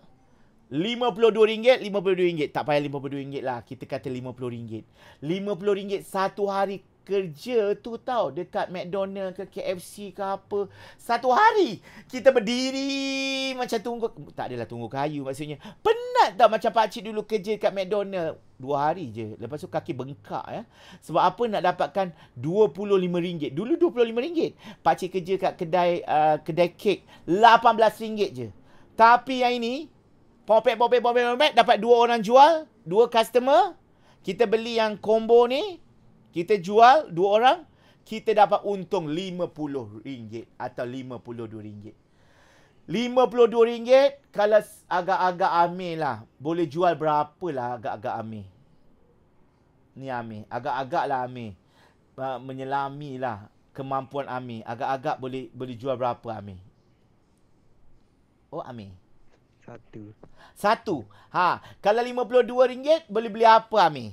RM52, RM52. Tak payah RM52 lah. Kita kata RM50. RM50 satu hari kerja tu tau. Dekat McDonald ke KFC ke apa. Satu hari kita berdiri macam tunggu. Tak adalah tunggu kayu maksudnya. Penat tau macam pakcik dulu kerja kat McDonald. 2 hari je. Lepas tu kaki bengkak ya. Sebab apa nak dapatkan RM25. Dulu RM25. Pakcik kerja kat kedai kek RM18 je. Tapi yang ini popek dapat dua orang jual, dua customer. Kita beli yang combo ni, kita jual dua orang, kita dapat untung RM50 atau RM52. RM52 kalau agak-agak Amir lah. Boleh jual berapa lah agak-agak Amir? Ni Amir. Agak-agak lah Amir. Menyelami lah kemampuan Amir. Agak-agak boleh jual berapa Amir? Oh Amir. Satu. Kalau RM52 boleh beli apa Amir?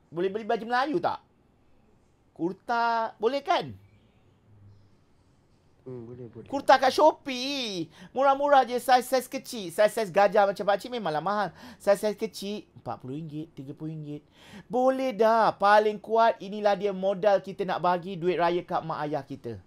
Boleh beli baju Melayu tak? Kurta boleh kan? Boleh. Kurta kat Shopee. Murah-murah je, saiz kecil. Saiz gajah macam pakcik memanglah mahal. Saiz kecil RM40, RM30. Boleh dah. Paling kuat inilah dia modal kita nak bagi duit raya kat mak ayah kita.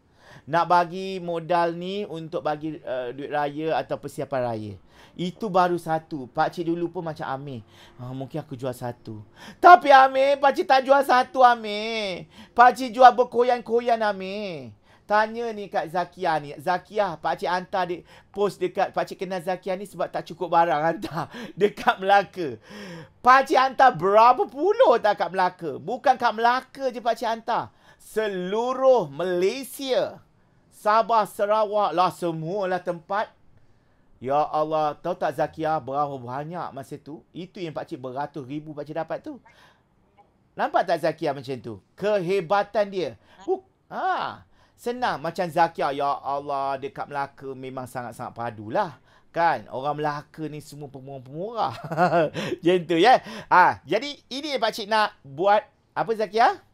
Nak bagi modal ni untuk bagi duit raya atau persiapan raya. Itu baru satu. Pakcik dulu pun macam Amir. Mungkin aku jual satu. Tapi Amir, pakcik tak jual satu Amir. Pakcik jual berkoyan-koyan Amir. Tanya ni kat Zakia ni. Zakia, pakcik hantar post dekat. Pakcik kenal Zakia ni sebab tak cukup barang hantar. Dekat Melaka. Pakcik hantar berapa puluh tak kat Melaka. Bukan kat Melaka je pakcik hantar. Seluruh Malaysia. Sabah, Sarawak lah, semualah tempat. Ya Allah, tahu tak Zakia berapa banyak masa tu? Itu yang pakcik beratus ribu pakcik dapat tu. Nampak tak Zakia macam tu? Kehebatan dia. Senang macam Zakia. Ya Allah, dekat Melaka memang sangat-sangat padulah. Kan? Orang Melaka ni semua pemurah-pemurah. Macam tu ya. Jadi ini pakcik nak buat apa Zakia?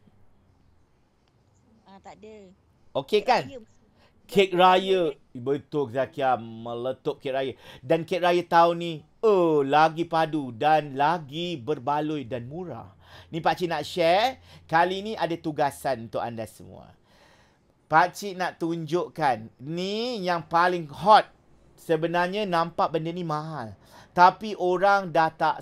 Tak ada. Okey kan? Raya. Kek raya. Betul Zakia, meletup kek raya. Dan kek raya tahun ni, lagi padu dan lagi berbaloi dan murah. Ni pakcik nak share. Kali ni ada tugasan untuk anda semua. Pakcik nak tunjukkan. Ni yang paling hot. Sebenarnya nampak benda ni mahal. Tapi orang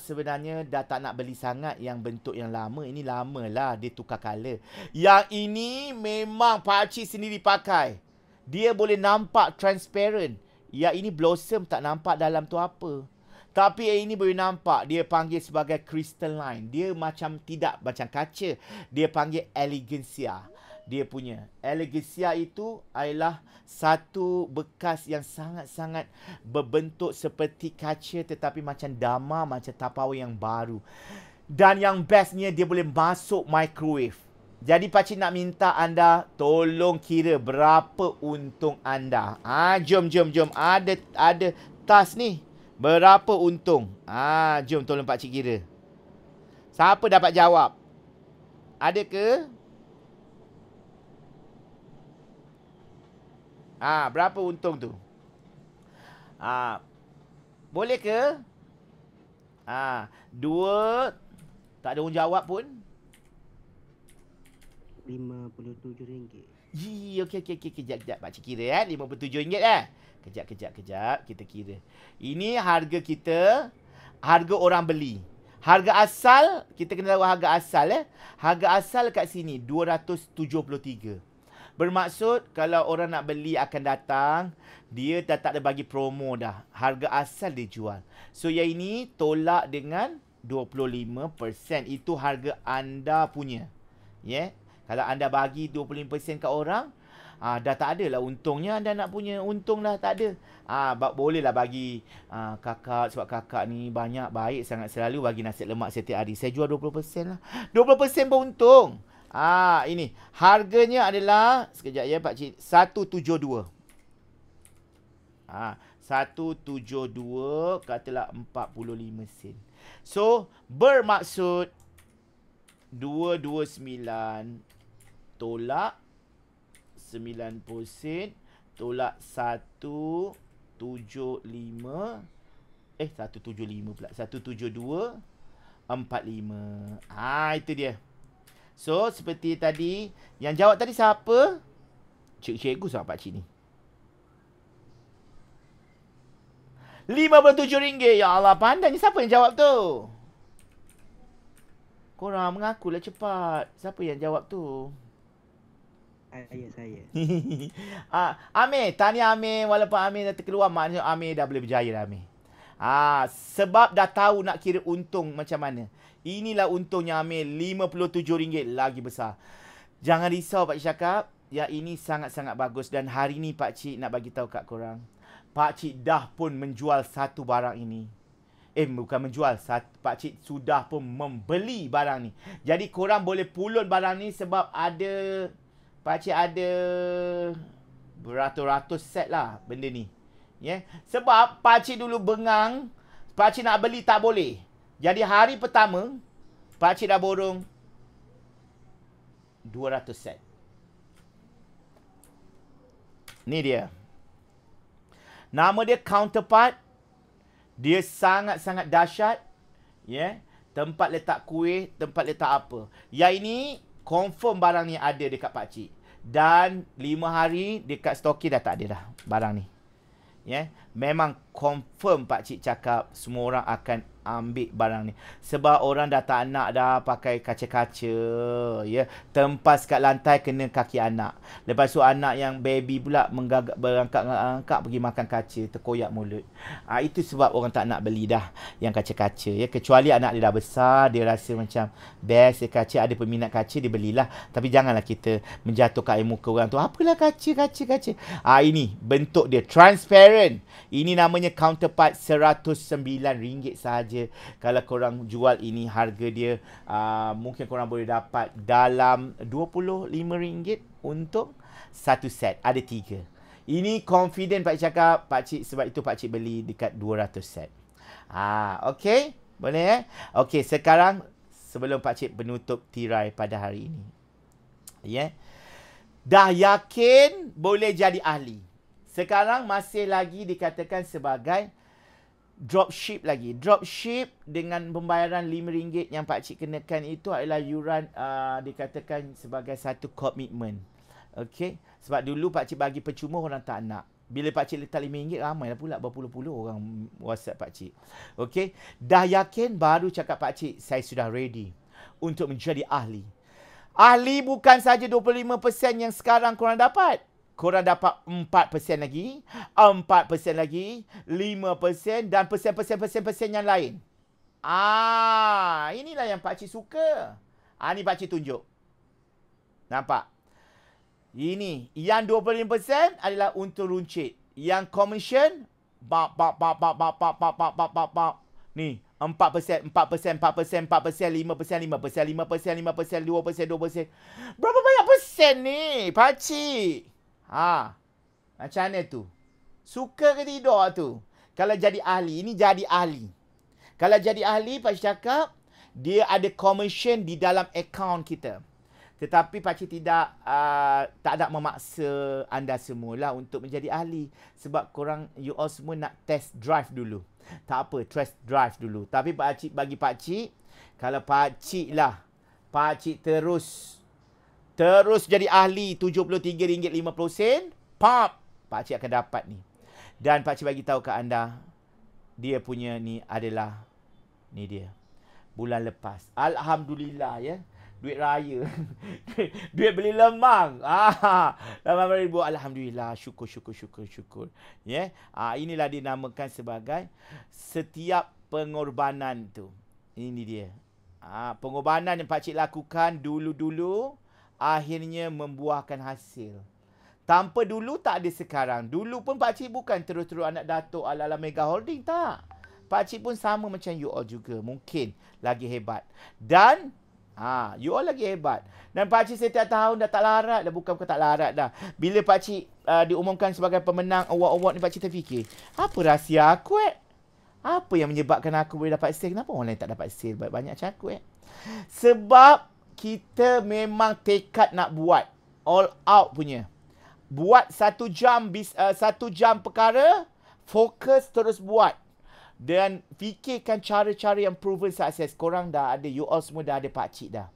sebenarnya dah tak nak beli sangat yang bentuk yang lama. Ini lama lah, dia tukar colour. Yang ini memang pakcik sendiri pakai. Dia boleh nampak transparent. Yang ini blossom tak nampak dalam tu apa. Tapi yang ini boleh nampak. Dia panggil sebagai crystalline. Dia macam tidak macam kaca. Dia panggil elegancia. Dia punya elegancia itu adalah satu bekas yang sangat-sangat berbentuk seperti kaca tetapi macam dama, macam tapau yang baru. Dan yang bestnya dia boleh masuk microwave. Jadi pakcik nak minta anda tolong kira berapa untung anda. Jom. Ada tas ni. Berapa untung? Jom tolong pakcik kira. Siapa dapat jawab? Ada ke? Berapa untung tu? Boleh ke? 2. Tak ada orang jawab pun. RM57. Okey. Kejap. Pakcik kira RM57 Kejap. Kita kira. Ini harga kita. Harga orang beli. Harga asal. Kita kena tahu harga asal Harga asal kat sini RM273. Bermaksud kalau orang nak beli akan datang, dia dah tak ada bagi promo dah. Harga asal dia jual. So yang ini tolak dengan 25%. Itu harga anda punya. Kalau anda bagi 25% kat orang, dah tak ada lah untungnya. Anda nak punya untung dah tak ada. Bolehlah bagi kakak. Sebab kakak ni banyak baik sangat, selalu bagi nasi lemak setiap hari. Saya jual 20% lah. 20% pun untung. Ini harganya adalah sekejap ya pakcik, 172. 172 katalah 45 sen. So bermaksud 229 tolak 90 sen tolak 175 pula 172 45. Itu dia. So, seperti tadi. Yang jawab tadi siapa? Cikgu sama pakcik ni. RM57. Ya Allah, pandainya. Siapa yang jawab tu? Korang mengakulah cepat. Siapa yang jawab tu? Saya. Amir. Tahniah Amir. Walaupun Amir dah terkeluar, maknanya Amir dah boleh berjaya dah Amir. Sebab dah tahu nak kira untung macam mana. Inilah untungnya Amir, RM57 lagi besar. Jangan risau pakcik cakap, yang ini sangat-sangat bagus. Dan hari ni pakcik nak bagi tahu kat korang, pakcik dah pun menjual satu barang ini. Bukan menjual, pakcik sudah pun membeli barang ni. Jadi korang boleh pulun barang ni sebab ada, pakcik ada beratus-ratus set lah benda ni. Sebab pakcik dulu bengang, pakcik nak beli tak boleh. Jadi hari pertama, pakcik dah borong 200 set. Ni dia. Nama dia Counterpart. Dia sangat-sangat dahsyat. Tempat letak kuih, tempat letak apa. Yang ini, confirm barang ni ada dekat pakcik. Dan 5 hari dekat stoki dah tak ada dah barang ni. Memang confirm pakcik cakap semua orang akan ambil barang ni. Sebab orang dah tak nak dah pakai kaca-kaca. Tempas kat lantai kena kaki anak. Lepas tu anak yang baby pula berangkat pergi makan kaca, terkoyak mulut. Itu sebab orang tak nak beli dah yang kaca-kaca. Kecuali anak dia dah besar, dia rasa macam best kaca, ada peminat kaca, dia belilah. Tapi janganlah kita menjatuhkan air muka orang tu. Apalah kaca. Ini bentuk dia transparent. Ini namanya Counterpart, RM109 sahaja. saja. Kalau korang jual ini, harga dia mungkin korang boleh dapat dalam RM25 untuk satu set. Ada 3. Ini confident Pakcik cakap, Pakcik, sebab itu Pakcik beli dekat 200 set. Okey? Boleh Okey, sekarang sebelum Pakcik penutup tirai pada hari ini. Dah yakin boleh jadi ahli. Sekarang masih lagi dikatakan sebagai dropship lagi. Dropship dengan pembayaran RM5 yang Pakcik kenakan itu adalah yuran dikatakan sebagai satu komitmen. Okey? Sebab dulu Pakcik bagi percuma, orang tak nak. Bila Pakcik letak RM5, ramailah pula berpuluh-puluh orang WhatsApp Pakcik. Okey? Dah yakin, baru cakap Pakcik, saya sudah ready untuk menjadi ahli. Ahli bukan saja 25% yang sekarang korang dapat. Korang dapat 4% lagi, 4% lagi, 5% dan persen yang lain. Inilah yang Pakcik suka. Ni Pakcik tunjuk. Nampak? Ini, yang 25% adalah untuk runcit. Yang commission, ni, 4%, 5%, 2%. Berapa banyak persen ni, Pakcik? Macam mana tu? Suka ke tidak tu? Kalau jadi ahli, ini jadi ahli. Kalau jadi ahli, Pakcik cakap, dia ada commission di dalam akaun kita. Tetapi Pakcik tak ada memaksa anda semualah untuk menjadi ahli. Sebab korang, you all semua nak test drive dulu. Tak apa, test drive dulu. Tapi Pakcik, bagi Pakcik, kalau Pakcik terus jadi ahli RM73.50, Pakcik akan dapat ni. Dan Pakcik bagi tahu ke anda, dia punya ni adalah, ni dia. Bulan lepas. Alhamdulillah ya. Duit raya. Duit beli lemang. RM8,000. Alhamdulillah. Syukur. Inilah dinamakan sebagai setiap pengorbanan tu. Ini dia. Pengorbanan yang Pakcik lakukan dulu-dulu, akhirnya membuahkan hasil. Tanpa dulu tak ada sekarang. Dulu pun Pakcik bukan terus-terus anak datuk ala-ala Mega Holding. Tak. Pakcik pun sama macam you all juga. Mungkin lagi hebat. Dan you all lagi hebat. Dan Pakcik setiap tahun dah tak larat dah. Bukan tak larat dah. Bila Pakcik diumumkan sebagai pemenang award-award ni, Pakcik terfikir, apa rahsia aku Apa yang menyebabkan aku boleh dapat sale? Kenapa orang lain tak dapat sale banyak macam aku Sebab kita memang tekad nak buat. All out punya. Buat 1 jam perkara, fokus terus buat. Dan fikirkan cara-cara yang proven sukses. Korang dah ada, you all semua dah ada Pakcik dah.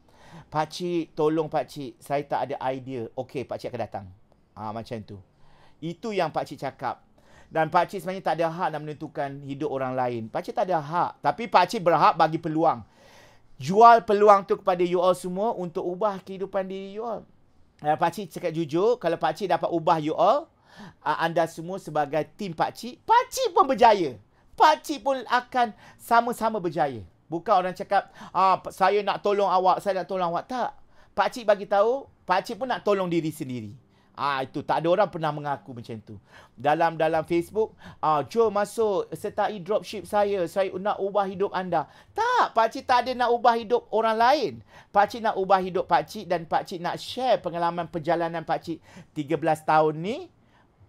Pakcik, tolong Pakcik, saya tak ada idea. Okey, Pakcik akan datang. Macam tu. Itu yang Pakcik cakap. Dan Pakcik sebenarnya tak ada hak nak menentukan hidup orang lain. Pakcik tak ada hak. Tapi Pakcik berhak bagi peluang. Jual peluang tu kepada you all semua untuk ubah kehidupan diri you all. Pakcik cakap jujur, kalau Pakcik dapat ubah you all, anda semua sebagai tim Pakcik, Pakcik pun berjaya. Pakcik pun akan sama-sama berjaya. Bukan orang cakap, saya nak tolong awak, saya nak tolong awak. Tak. Pakcik bagi tahu, Pakcik pun nak tolong diri sendiri. Itu tak ada orang pernah mengaku macam tu. Dalam Facebook, jom masuk sertai dropship saya nak ubah hidup anda. Tak, Pakcik tak ada nak ubah hidup orang lain. Pakcik nak ubah hidup Pakcik dan Pakcik nak share pengalaman perjalanan Pakcik 13 tahun ni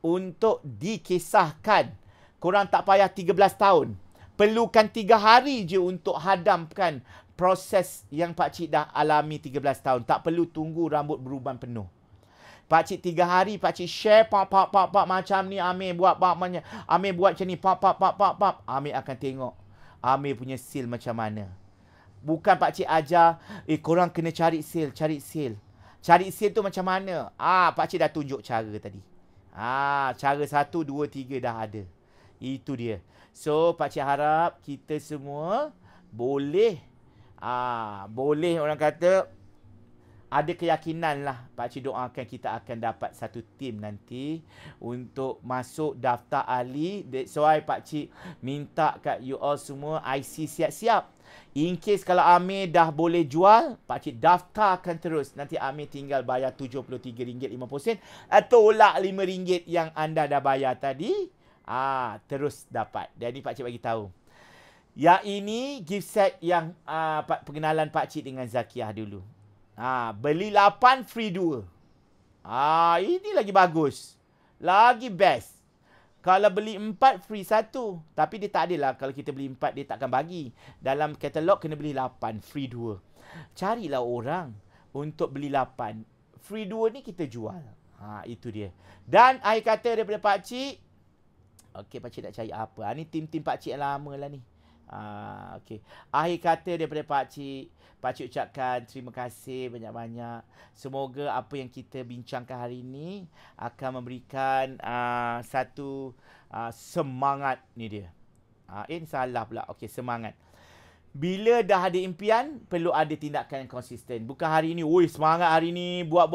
untuk dikisahkan. Korang tak payah 13 tahun. Perlukan 3 hari je untuk hadamkan proses yang Pakcik dah alami 13 tahun. Tak perlu tunggu rambut beruban penuh. Pakcik 3 hari, Pakcik share, macam ni, Amir buat, Amir buat macam ni, Amir akan tengok Amir punya sale macam mana. Bukan Pakcik ajar, korang kena cari sale. Cari sale tu macam mana? Pakcik dah tunjuk cara tadi. Cara 1, 2, 3 dah ada. Itu dia. So, Pakcik harap kita semua boleh orang kata ada keyakinan lah. Pakcik doakan kita akan dapat satu tim nanti untuk masuk daftar ahli. That's why Pakcik minta kat you all semua IC siap-siap. In case kalau Amir dah boleh jual, Pakcik daftarkan terus. Nanti Amir tinggal bayar RM73.50 tolak RM5 yang anda dah bayar tadi. Terus dapat. Dan ni Pakcik bagi tahu. Yang ini gift set yang pengenalan pakcik dengan Zakiah dulu. Beli 8 free 2. Ini lagi bagus. Lagi best. Kalau beli 4 free 1. Tapi dia tak adalah kalau kita beli 4 dia takkan bagi. Dalam katalog kena beli 8 free 2. Carilah orang untuk beli 8. Free 2 ni kita jual. Itu dia. Dan akhir kata daripada pakcik. Okey, pakcik nak cari apa? Ni tim-tim pakcik yang lama lah ni. Okey. Akhir kata daripada pakcik. Pakcik ucapkan terima kasih banyak-banyak. Semoga apa yang kita bincangkan hari ini akan memberikan satu semangat ni dia. Ini salah pula. Okey, semangat. Bila dah ada impian, perlu ada tindakan yang konsisten. Bukan hari ni, oi semangat hari ni, buat.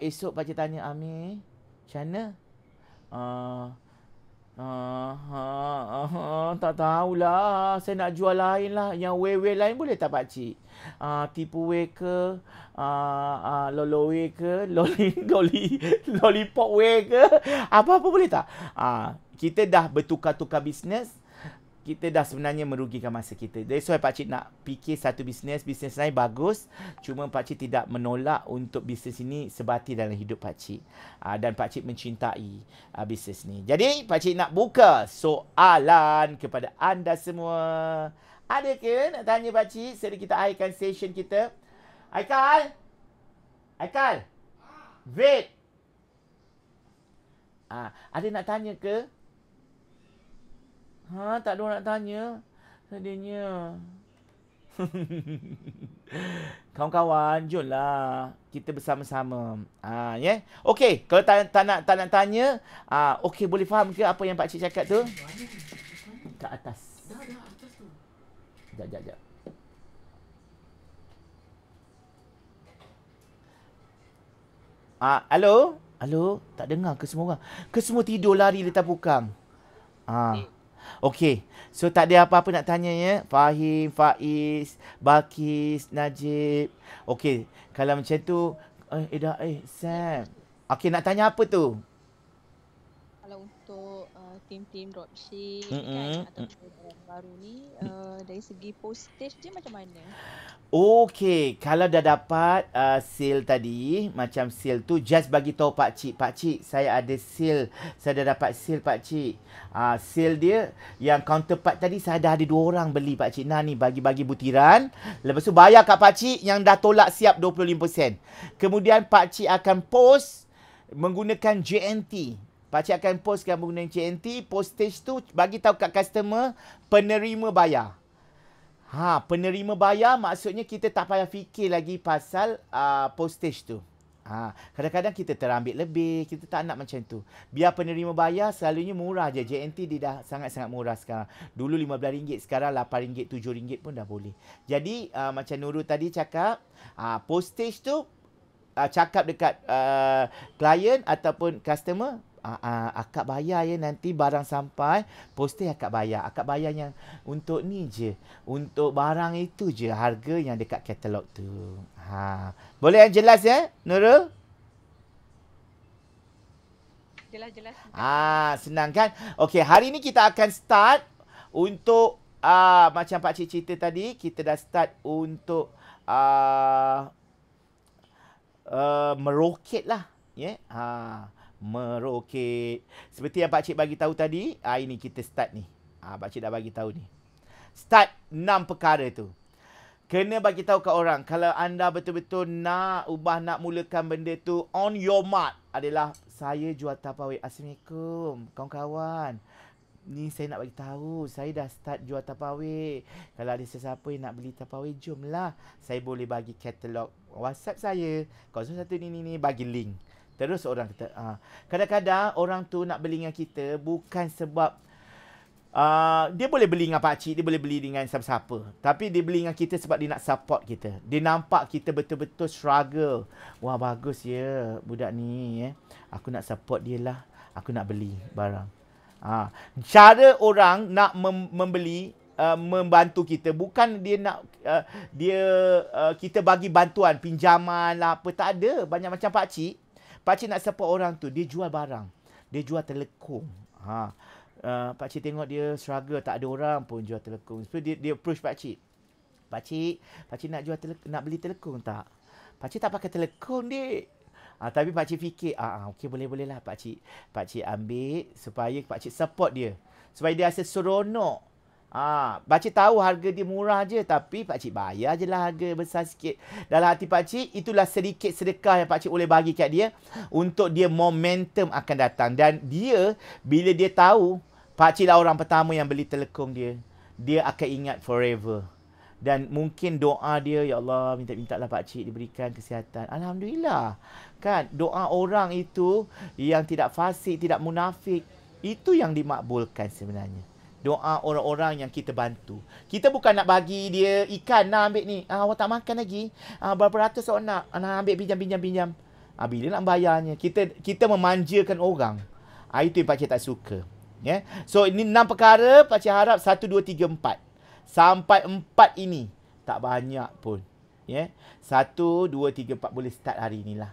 Esok pakcik tanya, Amir, macam mana? Tak tahulah. Saya nak jual lain lah. Yang way lain boleh tak pakcik? Tipu way ke? Lolo way ke? Lollipop way ke? Apa-apa boleh tak? Kita dah bertukar-tukar bisnes. Kita dah sebenarnya merugikan masa kita. That's why pakcik nak fikir satu bisnes lain bagus. Cuma pakcik tidak menolak untuk bisnes ini sebati dalam hidup pakcik. Dan pakcik mencintai bisnes ni. Jadi pakcik nak buka soalan kepada anda semua. Ada ke nak tanya pakcik sebelum kita akhirkan session kita? Aikal? Wait. Ada nak tanya ke? Tak ada orang nak tanya. Sedihnya. Kawan-kawan, jomlah kita bersama-sama. Yeah. Okey, kalau tak nak tanya, okey, boleh faham ke apa yang pakcik cakap tu? Kat atas. Dah atas tu. Jap. Halo, tak dengar ke semua orang? Ke semua tidur lari letak pukang? Okey. So tak ada apa-apa nak tanya ya. Fahim, Faiz, Balkis, Najib. Okey. Kalau macam tu Sam. Okey, nak tanya apa tu? Kalau untuk tim-tim dropship kan atau barang baru ni dari segi postage dia macam mana? Okey, kalau dah dapat sale tadi, macam sale tu just bagi tahu pakcik, saya ada sale. Saya dah dapat sale pakcik. Sale dia yang counterpart tadi saya dah ada 2 orang beli pakcik. Nah ni bagi-bagi butiran. Lepas tu bayar kat pakcik yang dah tolak siap 25%. Kemudian pakcik akan post menggunakan JNT. Pakcik akan postkan menggunakan JNT. Postage tu bagi tahu kat customer penerima bayar. Penerima bayar maksudnya kita tak payah fikir lagi pasal postage tu. Kadang-kadang kita terambil lebih, kita tak nak macam tu. Biar penerima bayar selalunya murah je. JNT dia dah sangat-sangat murah sekarang. Dulu RM15, sekarang RM8, RM7 pun dah boleh. Jadi macam Nurul tadi cakap, postage tu cakap dekat klien ataupun customer, akak bayar ya nanti barang sampai, postage akak bayar. Akak bayar yang untuk ni je, untuk barang itu je, harga yang dekat katalog tu. Boleh yang jelas ya, Nurul? Jelas. Senang kan? Okey, hari ni kita akan start untuk macam pakcik cerita tadi, kita dah start untuk meroket lah, ya. Meroket. Seperti yang pakcik bagi tahu tadi, ini kita start ni. Pakcik dah bagi tahu ni. Start 6 perkara tu. Kena bagi tahu kat orang kalau anda betul-betul nak mulakan benda tu, on your mark adalah saya jual Tupperware. Assalamualaikum kawan-kawan. Ni saya nak bagi tahu, saya dah start jual Tupperware. Kalau ada sesiapa yang nak beli Tupperware, jomlah. Saya boleh bagi katalog WhatsApp saya. 01 ni bagi link. Terus orang kata, kadang-kadang orang tu nak beli dengan kita bukan sebab dia boleh beli dengan pakcik, dia boleh beli dengan siapa-siapa. Tapi dia beli dengan kita sebab dia nak support kita. Dia nampak kita betul-betul struggle. Wah, bagus ya budak ni ya. Aku nak support dia lah. Aku nak beli barang. Cara orang nak membeli, membantu kita, bukan dia nak kita bagi bantuan, pinjaman lah apa, tak ada. Banyak macam pakcik nak support orang tu, dia jual barang. Dia jual telekom. Pakcik tengok dia struggle, tak ada orang pun jual telekung. So dia approach pakcik. Pakcik nak nak beli telekung tak? Pakcik tak pakai telekung, Dik. Tapi pakcik fikir, okey boleh lah pakcik ambil supaya pakcik support dia. Supaya dia rasa seronok. Pakcik tahu harga dia murah je, tapi pakcik bayar je lah harga besar sikit. Dalam hati pakcik, itulah sedikit sedekah yang pakcik boleh bagi kat dia untuk dia momentum akan datang. Dan dia, bila dia tahu pakcik lah orang pertama yang beli telekung dia, dia akan ingat forever. Dan mungkin doa dia, ya Allah, minta-mintalah pakcik diberikan kesihatan. Alhamdulillah. Kan, doa orang itu yang tidak fasik, tidak munafik, itu yang dimakbulkan sebenarnya. Doa orang-orang yang kita bantu. Kita bukan nak bagi dia ikan, nak ambil ni. Awak tak makan lagi. Berapa ratus awak nak? Nak ambil pinjam. Bila nak bayarnya? Kita memanjakan orang. Itu yang pakcik tak suka. Yeah? So, ini 6 perkara, pakcik harap 1, 2, 3, 4. Sampai 4 ini. Tak banyak pun. Yeah? 1, 2, 3, 4 boleh start hari inilah.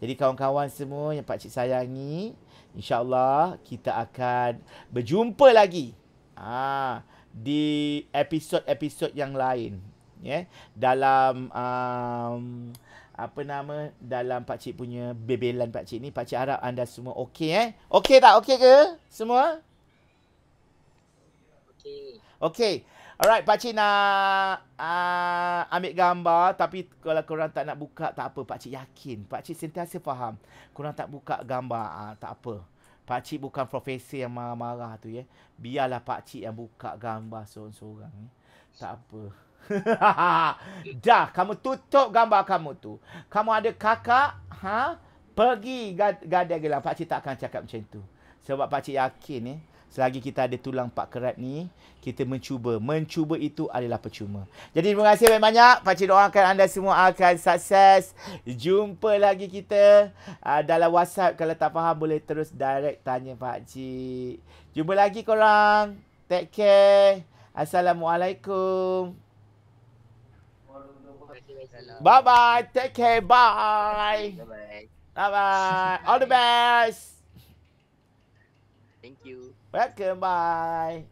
Jadi kawan-kawan semua yang pakcik sayangi, InsyaAllah kita akan berjumpa lagi di episod-episod yang lain. Dalam dalam pakcik punya bebelan pakcik ni. Pakcik harap anda semua okey. Okey tak? Okey ke semua? Okey. Alright, pakcik nak ambil gambar, tapi kalau korang tak nak buka, tak apa. Pakcik yakin. Pakcik sentiasa faham. Korang tak buka gambar, tak apa. Pakcik bukan profesor yang marah-marah tu ya. Biarlah pakcik yang buka gambar seorang-seorang. Tak apa. Dah, kamu tutup gambar kamu tu. Kamu ada kakak, pergi gadai gelang. Pakcik tak akan cakap macam tu. Sebab pakcik yakin selagi kita ada tulang 4 kerat ni, kita mencuba. Mencuba itu adalah percuma. Jadi terima kasih banyak-banyak. Pakcik doakan anda semua akan sukses. Jumpa lagi kita dalam WhatsApp. Kalau tak faham boleh terus direct tanya pakcik. Jumpa lagi korang. Take care. Assalamualaikum. Bye-bye. Take care. Bye. Bye-bye. Bye-bye. All the best. Thank you. Welcome. Bye.